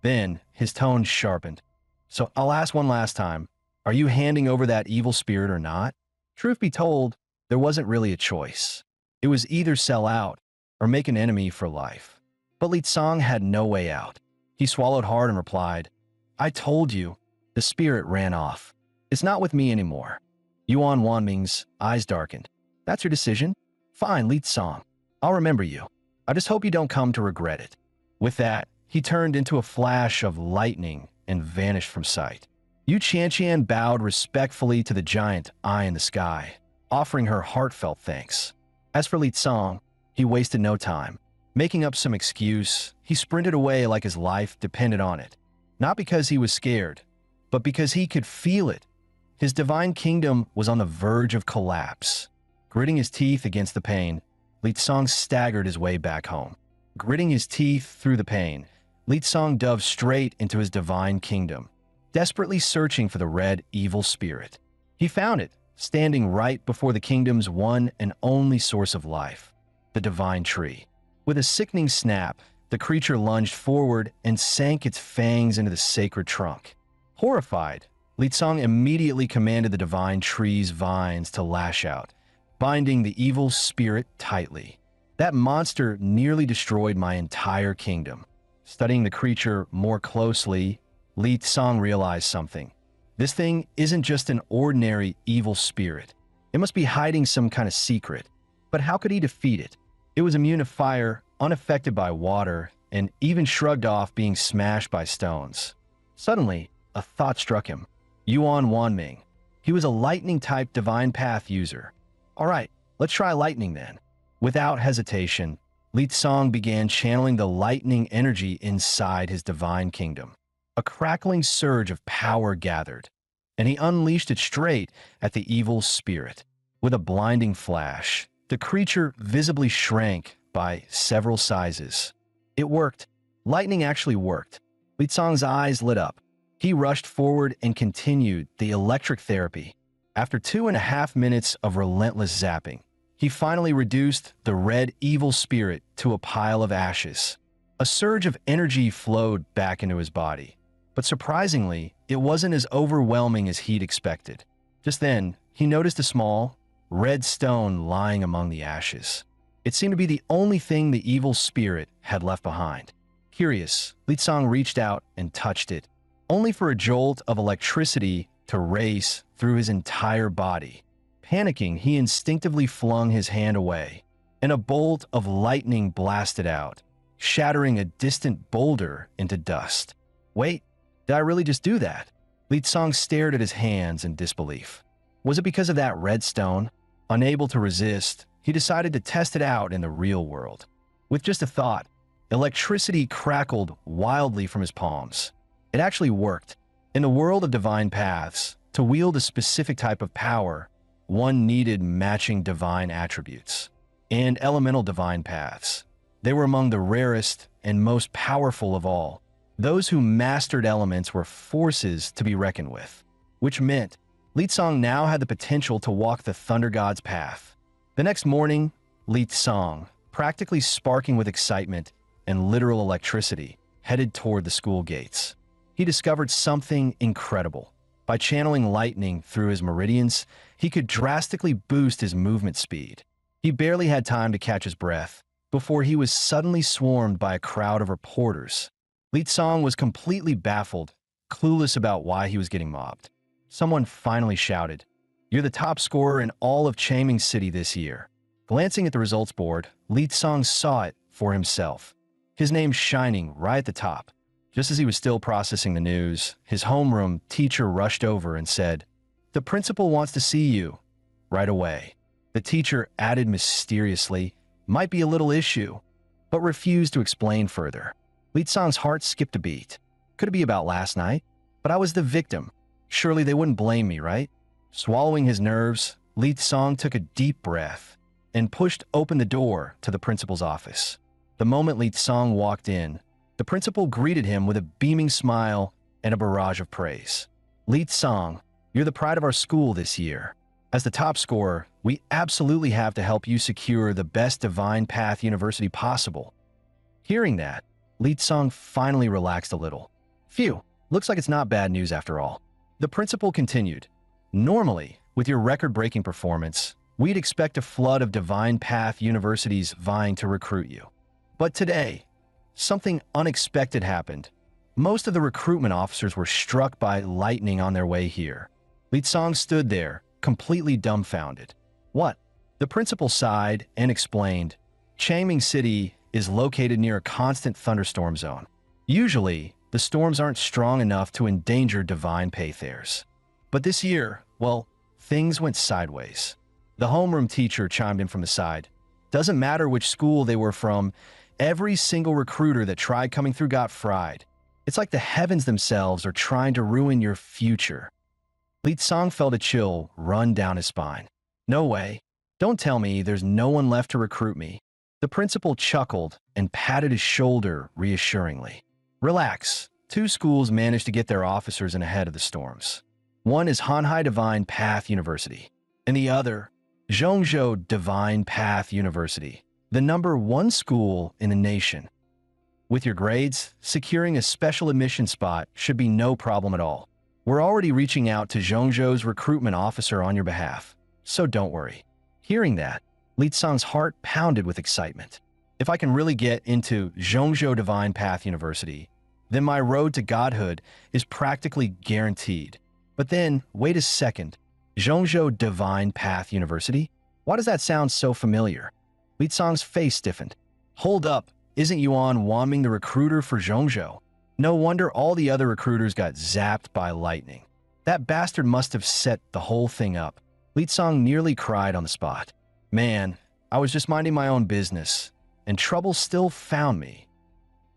Then, his tone sharpened. So I'll ask one last time, are you handing over that evil spirit or not? Truth be told, there wasn't really a choice. It was either sell out or make an enemy for life. But Li Tsong had no way out. He swallowed hard and replied, I told you, the spirit ran off. It's not with me anymore. Yuan Wanming's eyes darkened. That's your decision? Fine, Li Tsong. I'll remember you. I just hope you don't come to regret it. With that, he turned into a flash of lightning and vanished from sight. Yu Qianqian bowed respectfully to the giant eye in the sky, offering her heartfelt thanks. As for Li Tsong, he wasted no time. Making up some excuse, he sprinted away like his life depended on it. Not because he was scared, but because he could feel it. His divine kingdom was on the verge of collapse. Gritting his teeth against the pain, Li Tsong staggered his way back home. Gritting his teeth through the pain, Li Tsong dove straight into his divine kingdom, desperately searching for the red evil spirit. He found it, standing right before the kingdom's one and only source of life, the divine tree. With a sickening snap, the creature lunged forward and sank its fangs into the sacred trunk. Horrified, Li Tsong immediately commanded the divine tree's vines to lash out, binding the evil spirit tightly. That monster nearly destroyed my entire kingdom. Studying the creature more closely, Li Tsong realized something. This thing isn't just an ordinary evil spirit. It must be hiding some kind of secret. But how could he defeat it? It was immune to fire, unaffected by water, and even shrugged off being smashed by stones. Suddenly, a thought struck him. Yuan Wanming. He was a lightning-type divine path user. All right, let's try lightning then. Without hesitation, Li Tsong began channeling the lightning energy inside his divine kingdom. A crackling surge of power gathered, and he unleashed it straight at the evil spirit. With a blinding flash, the creature visibly shrank by several sizes. It worked. Lightning actually worked. Li Tsong's eyes lit up. He rushed forward and continued the electric therapy. After 2.5 minutes of relentless zapping, he finally reduced the red evil spirit to a pile of ashes. A surge of energy flowed back into his body, but surprisingly, it wasn't as overwhelming as he'd expected. Just then, he noticed a small, red stone lying among the ashes. It seemed to be the only thing the evil spirit had left behind. Curious, Li Tsong reached out and touched it, only for a jolt of electricity to race through his entire body. Panicking, he instinctively flung his hand away, and a bolt of lightning blasted out, shattering a distant boulder into dust. Wait, did I really just do that? Li Tsong stared at his hands in disbelief. Was it because of that red stone? Unable to resist, he decided to test it out in the real world. With just a thought, electricity crackled wildly from his palms. It actually worked. In the world of divine paths, to wield a specific type of power, one needed matching divine attributes. And elemental divine paths, they were among the rarest and most powerful of all. Those who mastered elements were forces to be reckoned with, which meant Li Tsong now had the potential to walk the Thunder God's path. The next morning, Li Tsong, practically sparking with excitement and literal electricity, headed toward the school gates. He discovered something incredible. By channeling lightning through his meridians, he could drastically boost his movement speed. He barely had time to catch his breath before he was suddenly swarmed by a crowd of reporters. Li Tsong was completely baffled, clueless about why he was getting mobbed. Someone finally shouted, "You're the top scorer in all of Chaming City this year." Glancing at the results board, Li Tsong saw it for himself. His name shining right at the top. Just as he was still processing the news, his homeroom teacher rushed over and said, "The principal wants to see you." Right away. The teacher added mysteriously, "Might be a little issue," but refused to explain further. Li Song's heart skipped a beat. Could it be about last night? But I was the victim. Surely they wouldn't blame me, right? Swallowing his nerves, Li Song took a deep breath and pushed open the door to the principal's office. The moment Li Song walked in, the principal greeted him with a beaming smile and a barrage of praise. Li Song, you're the pride of our school this year. As the top scorer, we absolutely have to help you secure the best Divine Path University possible. Hearing that, Li Song finally relaxed a little. Phew, looks like it's not bad news after all. The principal continued. Normally, with your record-breaking performance, we'd expect a flood of Divine Path universities vying to recruit you. But today, something unexpected happened. Most of the recruitment officers were struck by lightning on their way here. Li Song stood there, completely dumbfounded. What? The principal sighed and explained. Changming City is located near a constant thunderstorm zone. Usually, the storms aren't strong enough to endanger Divine Paythairs. But this year, well, things went sideways. The homeroom teacher chimed in from the side. Doesn't matter which school they were from, every single recruiter that tried coming through got fried. It's like the heavens themselves are trying to ruin your future. Li Song felt a chill run down his spine. No way. Don't tell me there's no one left to recruit me. The principal chuckled and patted his shoulder reassuringly. Relax. 2 schools managed to get their officers in ahead of the storms. One is Hanhai Divine Path University, and the other, Zhongzhou Divine Path University, the #1 school in the nation. With your grades, securing a special admission spot should be no problem at all. We're already reaching out to Zhongzhou's recruitment officer on your behalf, so don't worry. Hearing that, Li Song's heart pounded with excitement. If I can really get into Zhongzhou Divine Path University, then my road to godhood is practically guaranteed. But then, wait a second. Zhongzhou Divine Path University? Why does that sound so familiar? Li Song's face stiffened. Hold up, isn't Yuan Wanming the recruiter for Zhongzhou? No wonder all the other recruiters got zapped by lightning. That bastard must have set the whole thing up. Li Song nearly cried on the spot. Man, I was just minding my own business, and trouble still found me.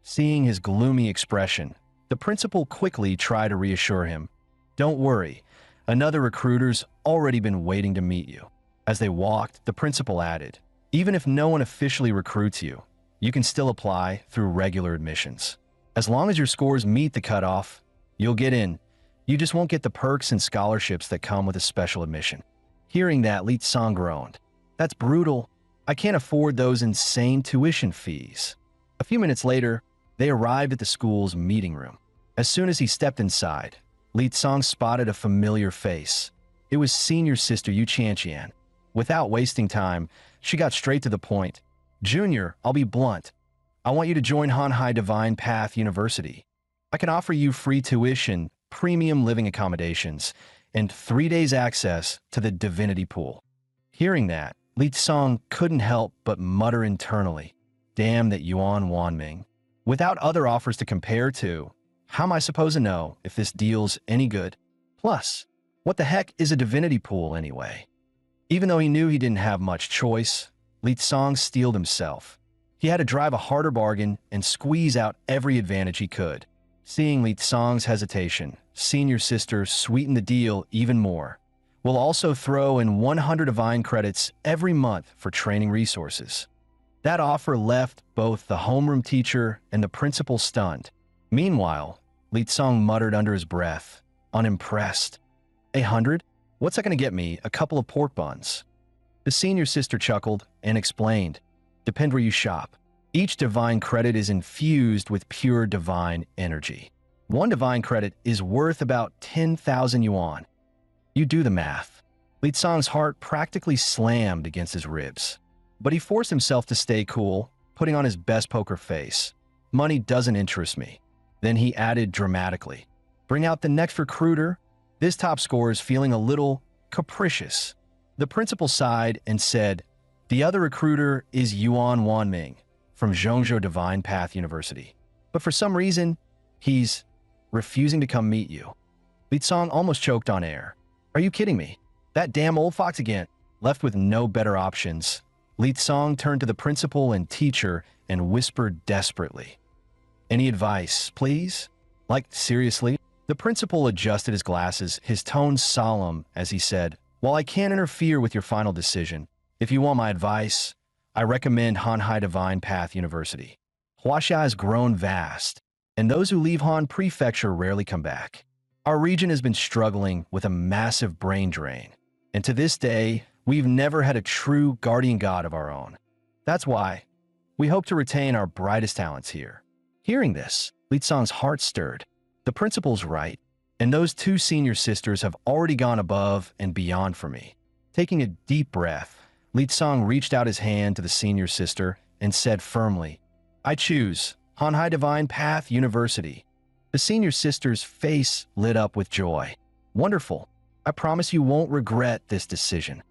Seeing his gloomy expression, the principal quickly tried to reassure him. Don't worry, another recruiter's already been waiting to meet you. As they walked, the principal added, even if no one officially recruits you, you can still apply through regular admissions. As long as your scores meet the cutoff, you'll get in. You just won't get the perks and scholarships that come with a special admission. Hearing that, Li Song groaned. That's brutal. I can't afford those insane tuition fees. A few minutes later, they arrived at the school's meeting room. As soon as he stepped inside, Li Song spotted a familiar face. It was senior sister Yu Chanqian. Without wasting time, she got straight to the point. Junior, I'll be blunt. I want you to join Hanhai Divine Path University. I can offer you free tuition, premium living accommodations, and 3 days access to the divinity pool. Hearing that, Li Song couldn't help but mutter internally, damn that Yuan Wanming. Without other offers to compare to, how am I supposed to know if this deal's any good? Plus, what the heck is a divinity pool anyway? Even though he knew he didn't have much choice, Li Song steeled himself. He had to drive a harder bargain and squeeze out every advantage he could. Seeing Li Song's hesitation, senior sister sweetened the deal even more. We'll also throw in 100 divine credits every month for training resources. That offer left both the homeroom teacher and the principal stunned. Meanwhile, Li Song muttered under his breath, unimpressed. 100? What's that going to get me? A couple of pork buns. The senior sister chuckled and explained, depend where you shop. Each divine credit is infused with pure divine energy. 1 divine credit is worth about 10,000 yuan. You do the math. Li Song's heart practically slammed against his ribs. But he forced himself to stay cool, putting on his best poker face. Money doesn't interest me. Then he added dramatically, bring out the next recruiter. This top scorer is feeling a little capricious. The principal sighed and said, the other recruiter is Yuan Wanming from Zhongzhou Divine Path University. But for some reason, he's refusing to come meet you. Li Song almost choked on air. Are you kidding me? That damn old fox again. Left with no better options, Li Song turned to the principal and teacher and whispered desperately, Any advice, please? Like, seriously? The principal adjusted his glasses, his tone solemn, as he said, "While I can't interfere with your final decision, if you want my advice, I recommend Hanhai Divine Path University. Huaxia has grown vast, and those who leave Han Prefecture rarely come back. Our region has been struggling with a massive brain drain, and to this day, we've never had a true guardian god of our own. That's why we hope to retain our brightest talents here." Hearing this, Li Tsong's heart stirred. The principal's right, and those two senior sisters have already gone above and beyond for me. Taking a deep breath, Li Tsong reached out his hand to the senior sister and said firmly, "I choose Hanhai Divine Path University." The senior sister's face lit up with joy. "Wonderful. I promise you won't regret this decision."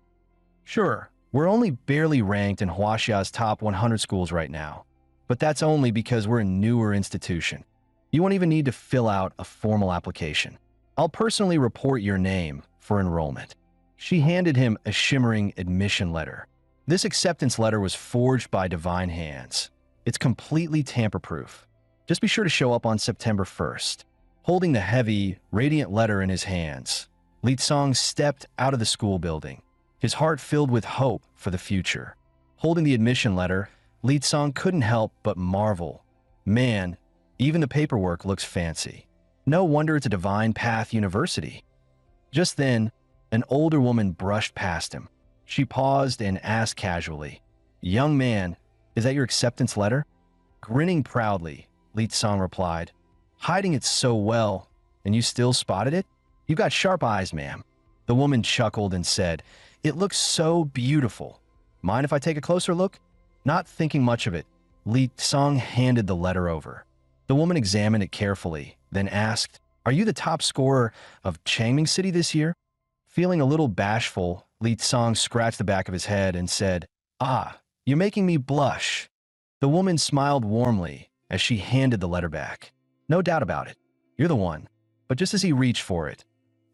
"Sure, we're only barely ranked in Huaxia's top 100 schools right now, but that's only because we're a newer institution. You won't even need to fill out a formal application. I'll personally report your name for enrollment." She handed him a shimmering admission letter. This acceptance letter was forged by divine hands. It's completely tamper-proof. Just be sure to show up on September 1st. Holding the heavy, radiant letter in his hands, Li Tsong stepped out of the school building, his heart filled with hope for the future. Holding the admission letter, Li Tsong couldn't help but marvel. Man, even the paperwork looks fancy. No wonder it's a Divine Path University. Just then, an older woman brushed past him. She paused and asked casually, "Young man, is that your acceptance letter?" Grinning proudly, Li Tsong replied, "Hiding it so well, and you still spotted it? You've got sharp eyes, ma'am." The woman chuckled and said, "It looks so beautiful. Mind if I take a closer look?" Not thinking much of it, Li Tsong handed the letter over. The woman examined it carefully, then asked, "Are you the top scorer of Changming City this year?" Feeling a little bashful, Li Tsong scratched the back of his head and said, "Ah, you're making me blush." The woman smiled warmly as she handed the letter back. "No doubt about it. You're the one." But just as he reached for it,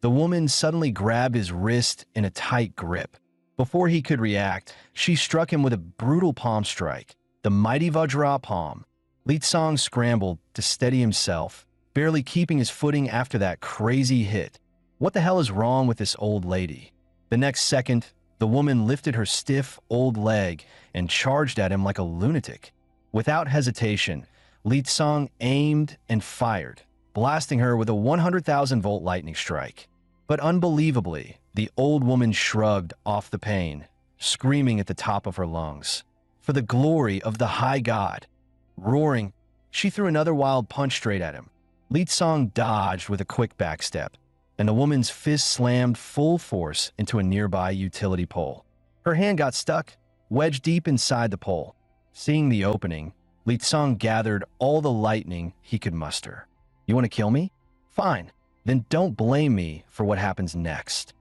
the woman suddenly grabbed his wrist in a tight grip. Before he could react, she struck him with a brutal palm strike, the mighty Vajra palm. Li Tsong scrambled to steady himself, barely keeping his footing after that crazy hit. What the hell is wrong with this old lady? The next second, the woman lifted her stiff old leg and charged at him like a lunatic. Without hesitation, Li Tsong aimed and fired, blasting her with a 100,000-volt lightning strike. But unbelievably, the old woman shrugged off the pain, screaming at the top of her lungs, "For the glory of the high god!" Roaring, she threw another wild punch straight at him. Li Tsong dodged with a quick backstep, and the woman's fist slammed full force into a nearby utility pole. Her hand got stuck, wedged deep inside the pole. Seeing the opening, Li Tsong gathered all the lightning he could muster. "You want to kill me? Fine. Then don't blame me for what happens next."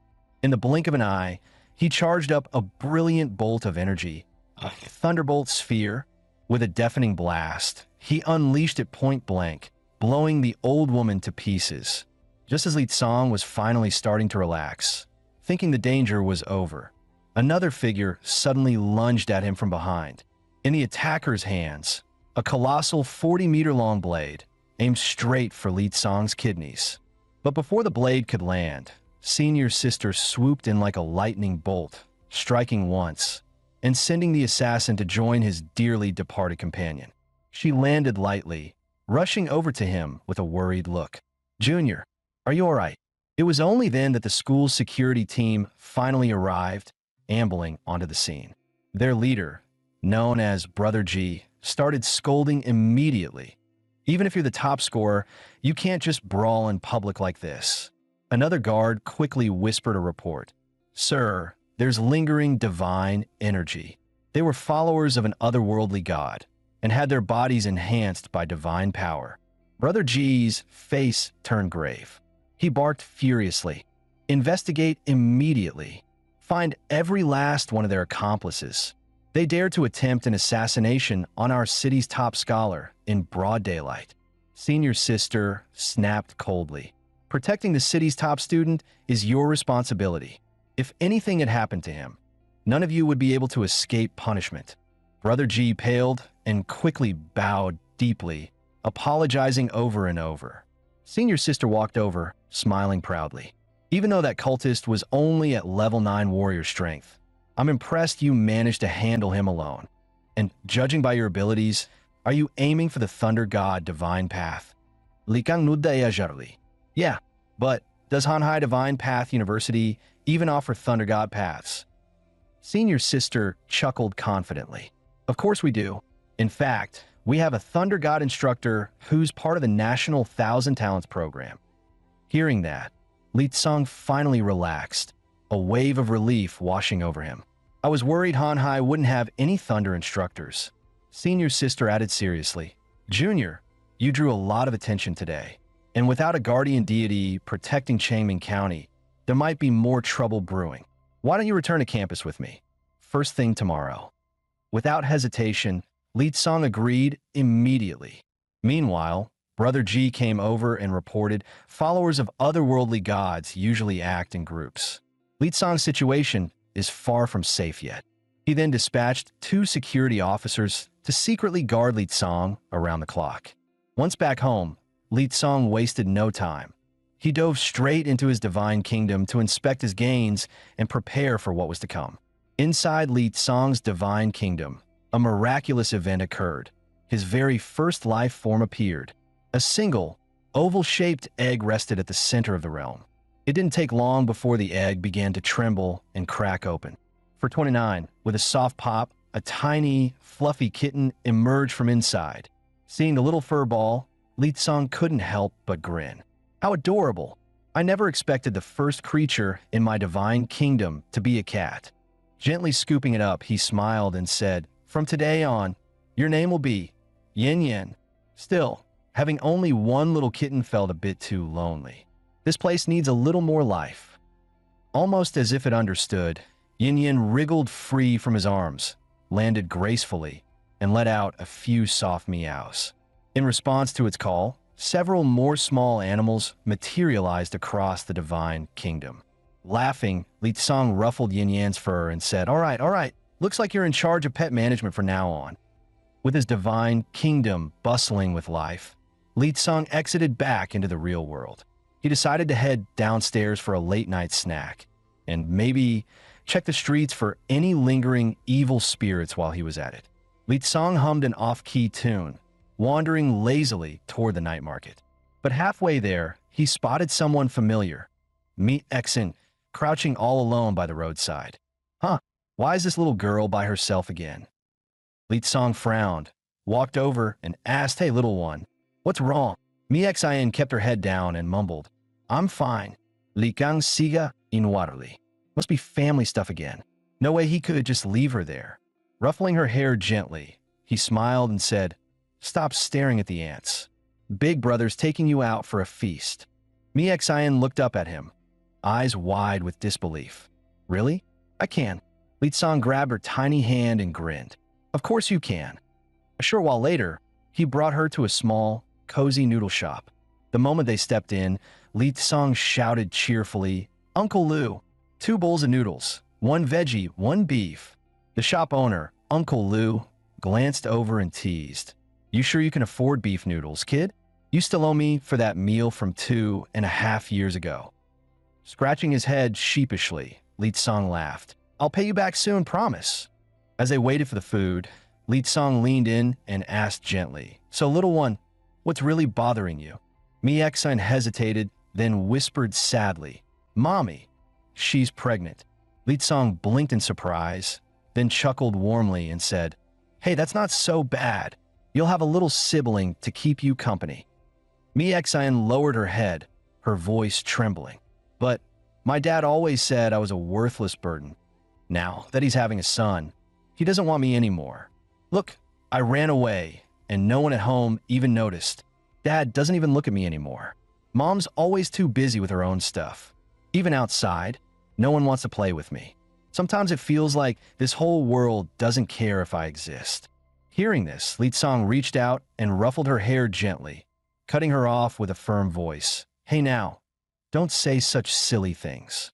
In the blink of an eye, he charged up a brilliant bolt of energy, a thunderbolt sphere. With a deafening blast, he unleashed it point blank, blowing the old woman to pieces. Just as Li Tsong was finally starting to relax, thinking the danger was over, another figure suddenly lunged at him from behind. In the attacker's hands, a colossal 40-meter-long blade aimed straight for Li Tsong's kidneys. But before the blade could land, Senior Sister swooped in like a lightning bolt, striking once, and sending the assassin to join his dearly departed companion. She landed lightly, rushing over to him with a worried look. "Junior, are you all right?" It was only then that the school's security team finally arrived, ambling onto the scene. Their leader, known as Brother G, started scolding immediately. "Even if you're the top scorer, you can't just brawl in public like this." Another guard quickly whispered a report. "Sir, there's lingering divine energy." They were followers of an otherworldly god and had their bodies enhanced by divine power. Brother G's face turned grave. He barked furiously. "Investigate immediately. Find every last one of their accomplices. They dared to attempt an assassination on our city's top scholar in broad daylight." Senior Sister snapped coldly. "Protecting the city's top student is your responsibility. If anything had happened to him, none of you would be able to escape punishment." Brother G paled and quickly bowed deeply, apologizing over and over. Senior sister walked over, smiling proudly. Even though that cultist was only at level 9 warrior strength, I'm impressed you managed to handle him alone. And judging by your abilities, are you aiming for the Thunder God Divine Path? Likang Nudaya Jarli. Yeah, but does Hanhai Divine Path University even offer Thunder God paths? Senior sister chuckled confidently. Of course we do. In fact, we have a Thunder God instructor who's part of the National Thousand Talents program. Hearing that, Li Tsong finally relaxed, a wave of relief washing over him. I was worried Hanhai wouldn't have any Thunder instructors. Senior sister added seriously, Junior, you drew a lot of attention today, and without a guardian deity protecting Changming County, there might be more trouble brewing. Why don't you return to campus with me? First thing tomorrow. Without hesitation, Li Tsong agreed immediately. Meanwhile, Brother Ji came over and reported followers of otherworldly gods usually act in groups. Li Tsong's situation is far from safe yet. He then dispatched 2 security officers to secretly guard Li Tsong around the clock. Once back home, Li Tsong wasted no time. He dove straight into his divine kingdom to inspect his gains and prepare for what was to come. Inside Li Tsong's divine kingdom, a miraculous event occurred. His very first life form appeared. A single, oval-shaped egg rested at the center of the realm. It didn't take long before the egg began to tremble and crack open. For 29, with a soft pop, a tiny, fluffy kitten emerged from inside. Seeing the little fur ball, Li Tsong couldn't help but grin. How adorable! I never expected the first creature in my divine kingdom to be a cat. Gently scooping it up, he smiled and said, From today on, your name will be Yin Yin. Still, having only one little kitten felt a bit too lonely. This place needs a little more life. Almost as if it understood, Yin Yin wriggled free from his arms, landed gracefully, and let out a few soft meows. In response to its call, several more small animals materialized across the divine kingdom. Laughing, Li Tsong ruffled Yin Yan's fur and said, all right, looks like you're in charge of pet management from now on. With his divine kingdom bustling with life, Li Tsong exited back into the real world. He decided to head downstairs for a late-night snack, and maybe check the streets for any lingering evil spirits while he was at it. Li Tsong hummed an off-key tune, wandering lazily toward the night market. But halfway there, he spotted someone familiar. Mi Exin, crouching all alone by the roadside. Huh, why is this little girl by herself again? Li Tsong frowned, walked over, and asked, Hey, little one, what's wrong? Mi Xin kept her head down and mumbled, I'm fine. Likang siga inwarli. Must be family stuff again. No way he could just leave her there. Ruffling her hair gently, he smiled and said, Stop staring at the ants. Big brother's taking you out for a feast. Mi Xin looked up at him, eyes wide with disbelief. Really? I can. Li Tsong grabbed her tiny hand and grinned. Of course you can. A short while later, he brought her to a small, cozy noodle shop. The moment they stepped in, Li Tsong shouted cheerfully, Uncle Lu, 2 bowls of noodles, 1 veggie, 1 beef. The shop owner, Uncle Lu, glanced over and teased. You sure you can afford beef noodles, kid? You still owe me for that meal from 2.5 years ago. Scratching his head sheepishly, Li Tsong laughed. I'll pay you back soon, promise. As they waited for the food, Li Tsong leaned in and asked gently, So little one, what's really bothering you? Mi Xin hesitated, then whispered sadly, Mommy, she's pregnant. Li Tsong blinked in surprise, then chuckled warmly and said, Hey, that's not so bad. You'll have a little sibling to keep you company. Mi Xin lowered her head, her voice trembling. But my dad always said I was a worthless burden. Now that he's having a son, he doesn't want me anymore. Look, I ran away, and no one at home even noticed. Dad doesn't even look at me anymore. Mom's always too busy with her own stuff. Even outside, no one wants to play with me. Sometimes it feels like this whole world doesn't care if I exist. Hearing this, Li Tsong reached out and ruffled her hair gently, cutting her off with a firm voice. Hey now, don't say such silly things.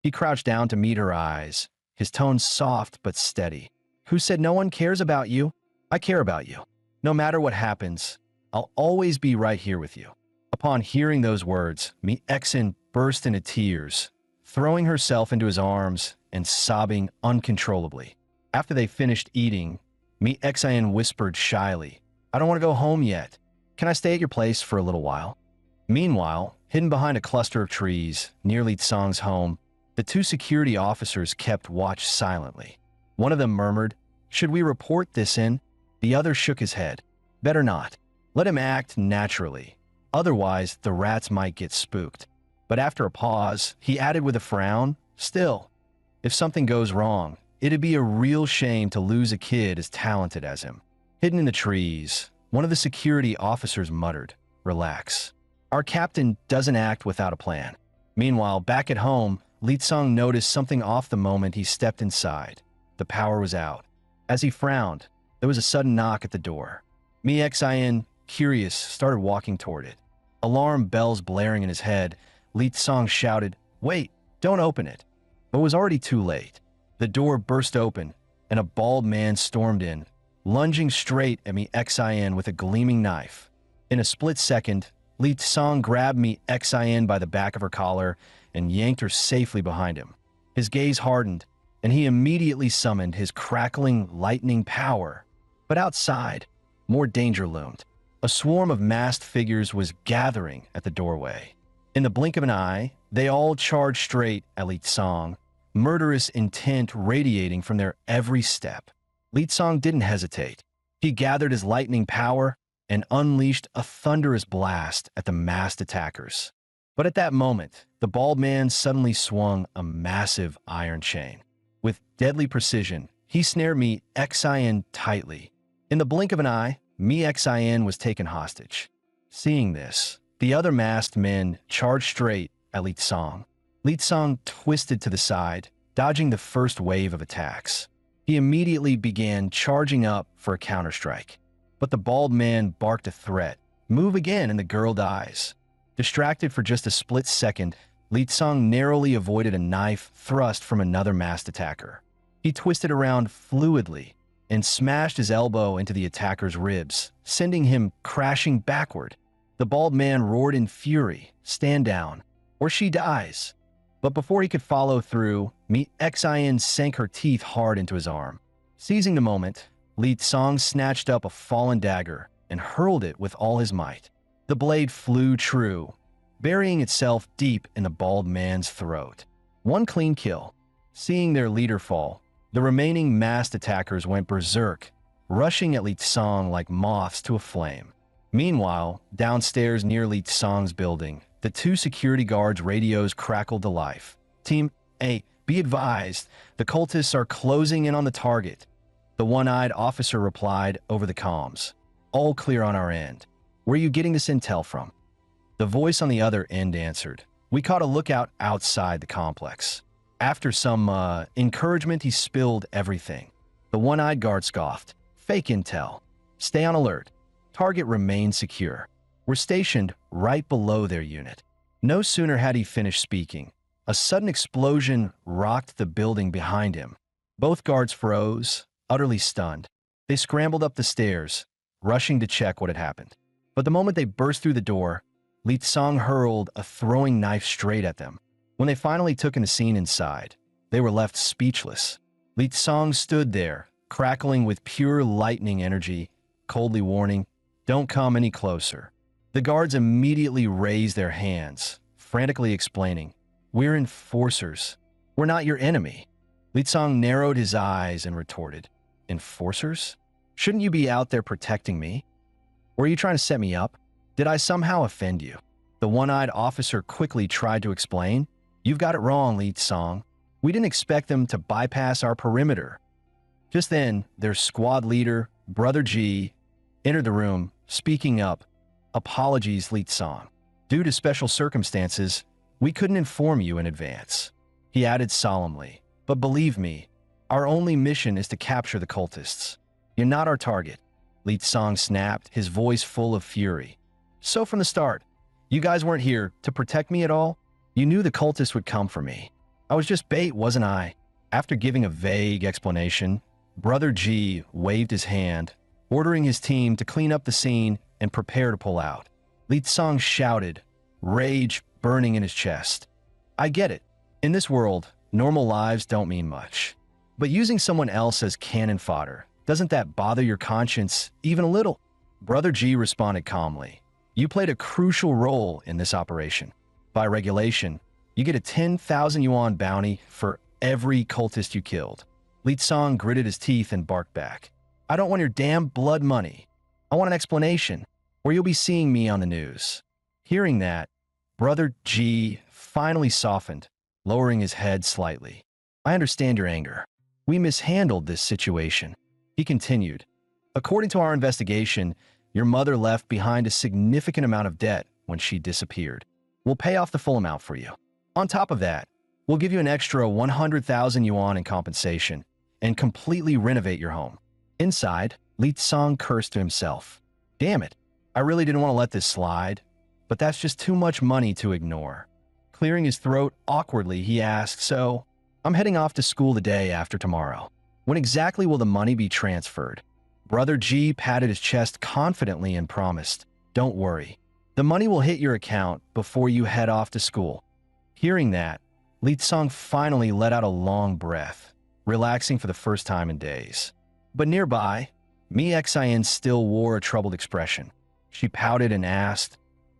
He crouched down to meet her eyes, his tone soft but steady. Who said no one cares about you? I care about you. No matter what happens, I'll always be right here with you." Upon hearing those words, Mi Exin burst into tears, throwing herself into his arms and sobbing uncontrollably. After they finished eating, Mi Exin whispered shyly, "I don't want to go home yet. Can I stay at your place for a little while?" Meanwhile, hidden behind a cluster of trees near Li Tsang's home, the two security officers kept watch silently. One of them murmured, "Should we report this in?" The other shook his head. "Better not. Let him act naturally. Otherwise, the rats might get spooked." But after a pause, he added with a frown, "Still, if something goes wrong, it'd be a real shame to lose a kid as talented as him." Hidden in the trees, one of the security officers muttered, "Relax. Our captain doesn't act without a plan." Meanwhile, back at home, Li Tsang noticed something off the moment he stepped inside. The power was out. As he frowned, there was a sudden knock at the door. Mi Xin, curious, started walking toward it. Alarm bells blaring in his head, Li Tsang shouted, "Wait, don't open it." But it was already too late. The door burst open, and a bald man stormed in, lunging straight at Mi Xin with a gleaming knife. In a split second, Li Tsang grabbed Mi Xin by the back of her collar and yanked her safely behind him. His gaze hardened, and he immediately summoned his crackling lightning power. But outside, more danger loomed. A swarm of masked figures was gathering at the doorway. In the blink of an eye, they all charged straight at Li Tsang, murderous intent radiating from their every step. Li Tsang didn't hesitate. He gathered his lightning power and unleashed a thunderous blast at the masked attackers. But at that moment, the bald man suddenly swung a massive iron chain. With deadly precision, he snared Mi Xin tightly. In the blink of an eye, Mi Xin was taken hostage. Seeing this, the other masked men charged straight at Li Tsang. Li Tsang twisted to the side, dodging the first wave of attacks. He immediately began charging up for a counterstrike. But the bald man barked a threat. "Move again and the girl dies." Distracted for just a split second, Li Tsang narrowly avoided a knife thrust from another masked attacker. He twisted around fluidly and smashed his elbow into the attacker's ribs, sending him crashing backward. The bald man roared in fury, "Stand down, or she dies." But before he could follow through, Mi Xin sank her teeth hard into his arm. Seizing the moment, Li Tsang snatched up a fallen dagger and hurled it with all his might. The blade flew true, burying itself deep in the bald man's throat. One clean kill. Seeing their leader fall, the remaining masked attackers went berserk, rushing at Li Tsang like moths to a flame. Meanwhile, downstairs near Li Tsang's building, the two security guards' radios crackled to life. "Team A, be advised, the cultists are closing in on the target." The one-eyed officer replied over the comms, "All clear on our end. Where are you getting this intel from?" The voice on the other end answered, "We caught a lookout outside the complex." After some encouragement, he spilled everything. The one-eyed guard scoffed, "Fake intel. Stay on alert. Target remains secure. We're stationed right below their unit." No sooner had he finished speaking, a sudden explosion rocked the building behind him. Both guards froze, utterly stunned. They scrambled up the stairs, rushing to check what had happened. But the moment they burst through the door, Li Tsang hurled a throwing knife straight at them. When they finally took in the scene inside, they were left speechless. Li Tsang stood there, crackling with pure lightning energy, coldly warning, "Don't come any closer." The guards immediately raised their hands, frantically explaining, "We're enforcers. We're not your enemy." Li Tsang narrowed his eyes and retorted, "Enforcers? Shouldn't you be out there protecting me? Or are you trying to set me up? Did I somehow offend you?" The one-eyed officer quickly tried to explain, "You've got it wrong, Li Tsang. We didn't expect them to bypass our perimeter." Just then, their squad leader, Brother G, entered the room, speaking up, "Apologies, Li Tsang. Due to special circumstances, we couldn't inform you in advance." He added solemnly, "But believe me, our only mission is to capture the cultists. You're not our target." Li Tsang snapped, his voice full of fury. "So from the start, you guys weren't here to protect me at all? You knew the cultists would come for me. I was just bait, wasn't I?" After giving a vague explanation, Brother G waved his hand, ordering his team to clean up the scene and prepare to pull out. Li Tsong shouted, rage burning in his chest. I get it. In this world, normal lives don't mean much. But using someone else as cannon fodder, doesn't that bother your conscience even a little? Brother G responded calmly. You played a crucial role in this operation. By regulation, you get a 10,000 yuan bounty for every cultist you killed. Li Tsong gritted his teeth and barked back. I don't want your damn blood money. I want an explanation, or you'll be seeing me on the news. Hearing that, Brother G finally softened, lowering his head slightly. I understand your anger. We mishandled this situation. He continued. According to our investigation, your mother left behind a significant amount of debt when she disappeared. We'll pay off the full amount for you. On top of that, we'll give you an extra 100,000 yuan in compensation and completely renovate your home. Inside, Li Tsong cursed to himself. Damn it, I really didn't want to let this slide, but that's just too much money to ignore. Clearing his throat awkwardly, he asked, so, I'm heading off to school the day after tomorrow. When exactly will the money be transferred? Brother G patted his chest confidently and promised, don't worry. The money will hit your account before you head off to school. Hearing that, Li Tsong finally let out a long breath, relaxing for the first time in days. But nearby, Mi Xian still wore a troubled expression. She pouted and asked,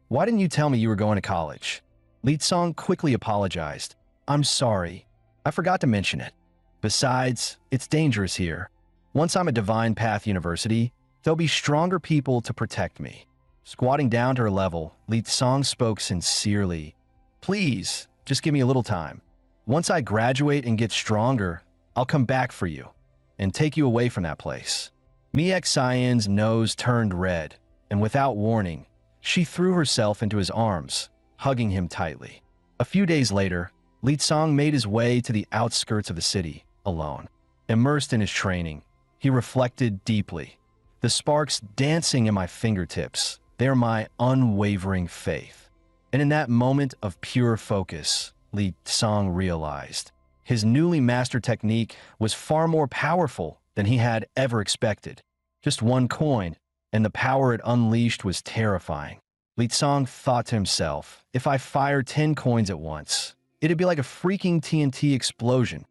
why didn't you tell me you were going to college? Li Tsong quickly apologized. I'm sorry. I forgot to mention it. Besides, it's dangerous here. Once I'm at Divine Path University, there'll be stronger people to protect me. Squatting down to her level, Li Tsong spoke sincerely. Please, just give me a little time. Once I graduate and get stronger, I'll come back for you and take you away from that place. Mi Xian's nose turned red, and without warning, she threw herself into his arms, hugging him tightly. A few days later, Li Tsong made his way to the outskirts of the city, alone. Immersed in his training, he reflected deeply. The sparks dancing in my fingertips, they're my unwavering faith. And in that moment of pure focus, Li Tsong realized his newly mastered technique was far more powerful than he had ever expected. Just one coin, and the power it unleashed was terrifying. Li Tsong thought to himself, if I fired 10 coins at once, it'd be like a freaking TNT explosion.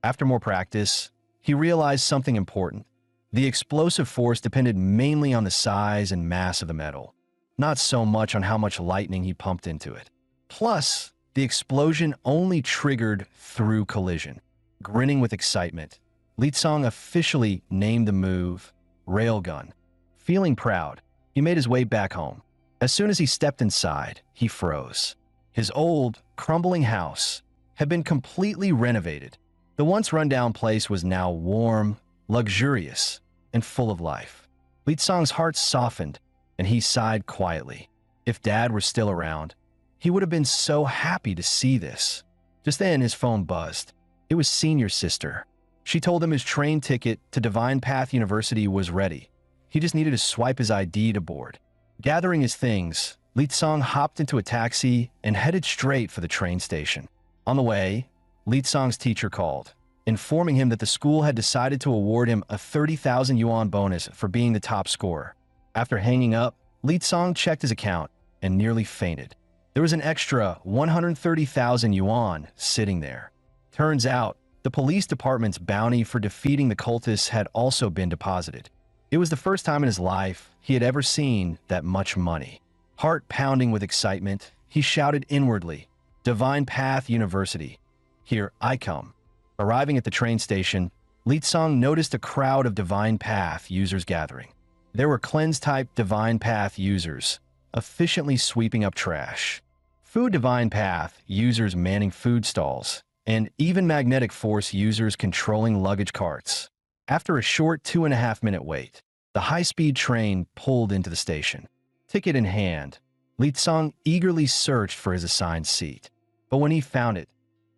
After more practice, he realized something important. The explosive force depended mainly on the size and mass of the metal, not so much on how much lightning he pumped into it. Plus, the explosion only triggered through collision. Grinning with excitement, Li Tsong officially named the move Railgun. Feeling proud, he made his way back home. As soon as he stepped inside, he froze. His old, crumbling house had been completely renovated. The once rundown place was now warm, luxurious, and full of life. Li Tsong's heart softened, and he sighed quietly. If Dad were still around, he would have been so happy to see this. Just then, his phone buzzed. It was Senior's sister. She told him his train ticket to Divine Path University was ready. He just needed to swipe his ID to board. Gathering his things, Li Tsong hopped into a taxi and headed straight for the train station. On the way, Li Tsong's teacher called, informing him that the school had decided to award him a 30,000 yuan bonus for being the top scorer. After hanging up, Li Tsong checked his account and nearly fainted. There was an extra 130,000 yuan sitting there. Turns out, the police department's bounty for defeating the cultists had also been deposited. It was the first time in his life he had ever seen that much money. Heart pounding with excitement, he shouted inwardly, Divine Path University. Here I come. Arriving at the train station, Li Tsong noticed a crowd of Divine Path users gathering. There were cleanse-type Divine Path users, efficiently sweeping up trash. Food Divine Path users manning food stalls, and even Magnetic Force users controlling luggage carts. After a short 2.5-minute wait, the high-speed train pulled into the station. Ticket in hand, Li Tsong eagerly searched for his assigned seat. But when he found it,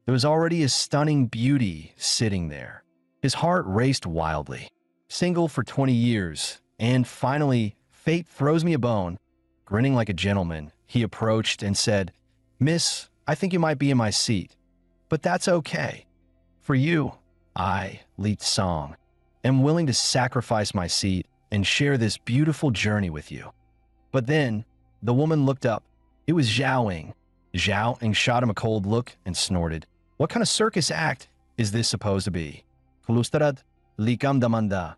there was already a stunning beauty sitting there. His heart raced wildly. Single for 20 years, and finally, fate throws me a bone. Grinning like a gentleman, he approached and said, Miss, I think you might be in my seat. But that's okay. For you, I, Li Tsong, am willing to sacrifice my seat and share this beautiful journey with you. But then, the woman looked up. It was Zhao Ying. Zhao Ying shot him a cold look and snorted. What kind of circus act is this supposed to be? Kulustarad likam damanda.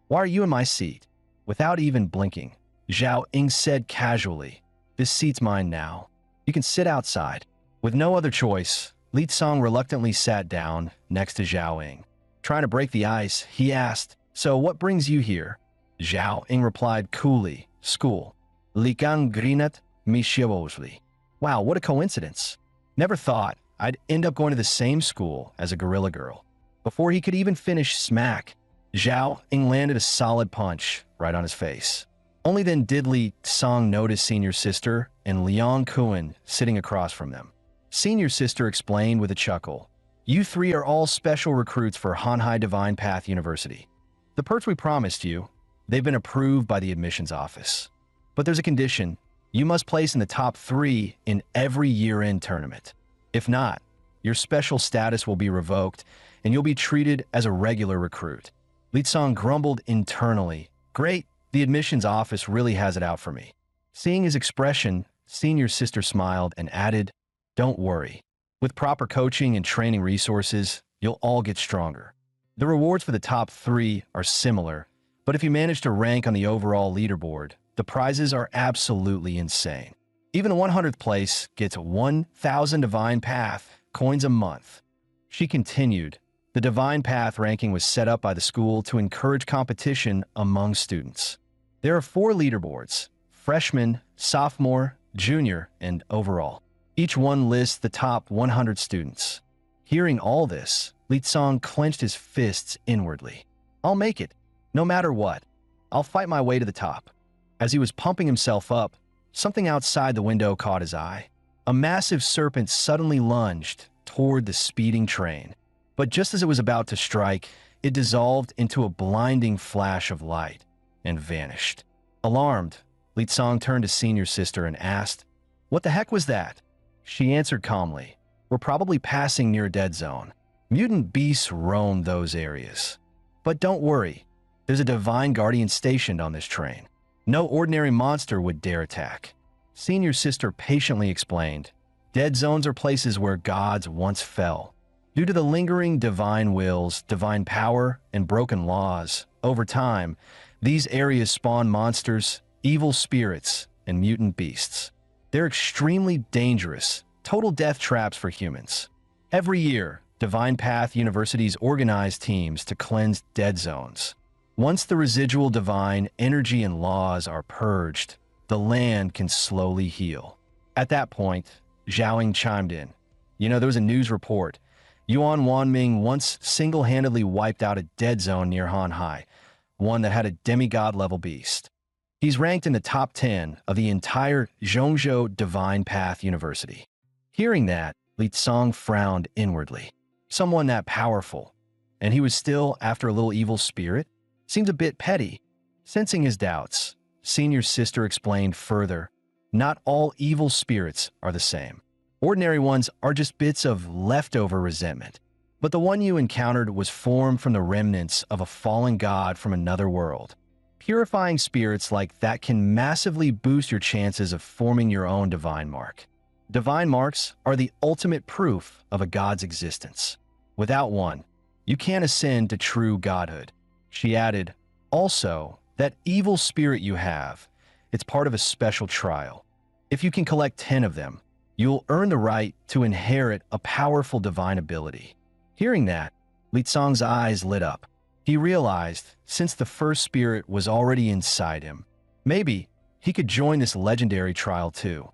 Why are you in my seat? Without even blinking, Zhao Ying said casually, this seat's mine now. You can sit outside. With no other choice, Li Tsong reluctantly sat down next to Zhao Ying. Trying to break the ice, he asked, so what brings you here? Zhao Ying replied coolly, school. Likang grinat mishiavosli. Wow, what a coincidence. Never thought I'd end up going to the same school as a gorilla girl. Before he could even finish smack, Zhao Ying landed a solid punch right on his face. Only then did Li Tsong notice Senior Sister and Liang Kuan sitting across from them. Senior Sister explained with a chuckle, you three are all special recruits for Hanhai Divine Path University. The perks we promised you, they've been approved by the admissions office. But there's a condition. You must place in the top 3 in every year-end tournament. If not, your special status will be revoked and you'll be treated as a regular recruit. Li Tsong grumbled internally. Great, the admissions office really has it out for me. Seeing his expression, Senior Sister smiled and added, don't worry. With proper coaching and training resources, you'll all get stronger. The rewards for the top 3 are similar, but if you manage to rank on the overall leaderboard, the prizes are absolutely insane. Even the 100th place gets 1,000 Divine Path coins a month. She continued, the Divine Path ranking was set up by the school to encourage competition among students. There are 4 leaderboards, freshman, sophomore, junior, and overall. Each one lists the top 100 students. Hearing all this, Li Tsong clenched his fists inwardly. I'll make it, no matter what. I'll fight my way to the top. As he was pumping himself up, something outside the window caught his eye. A massive serpent suddenly lunged toward the speeding train. But just as it was about to strike, it dissolved into a blinding flash of light and vanished. Alarmed, Li Tsong turned to Senior Sister and asked, what the heck was that? She answered calmly, we're probably passing near a dead zone. Mutant beasts roam those areas. But don't worry, there's a divine guardian stationed on this train. No ordinary monster would dare attack. Senior Sister patiently explained, dead zones are places where gods once fell. Due to the lingering divine wills, divine power, and broken laws, over time, these areas spawn monsters, evil spirits, and mutant beasts. They're extremely dangerous, total death traps for humans. Every year, Divine Path Universities organize teams to cleanse dead zones. Once the residual divine energy and laws are purged, the land can slowly heal. At that point, Zhao Ying chimed in. There was a news report. Yuan Wanming once single-handedly wiped out a dead zone near Hanhai, one that had a demigod-level beast. He's ranked in the top 10 of the entire Zhongzhou Divine Path University. Hearing that, Li Tsong frowned inwardly. Someone that powerful, and he was still after a little evil spirit? Seemed a bit petty. Sensing his doubts, Senior Sister explained further, not all evil spirits are the same. Ordinary ones are just bits of leftover resentment. But the one you encountered was formed from the remnants of a fallen god from another world. Purifying spirits like that can massively boost your chances of forming your own divine mark. Divine marks are the ultimate proof of a god's existence. Without one, you can't ascend to true godhood. She added, also, that evil spirit you have, it's part of a special trial. If you can collect 10 of them, you'll earn the right to inherit a powerful divine ability. Hearing that, Li Tsong's eyes lit up. He realized, since the first spirit was already inside him, maybe he could join this legendary trial too.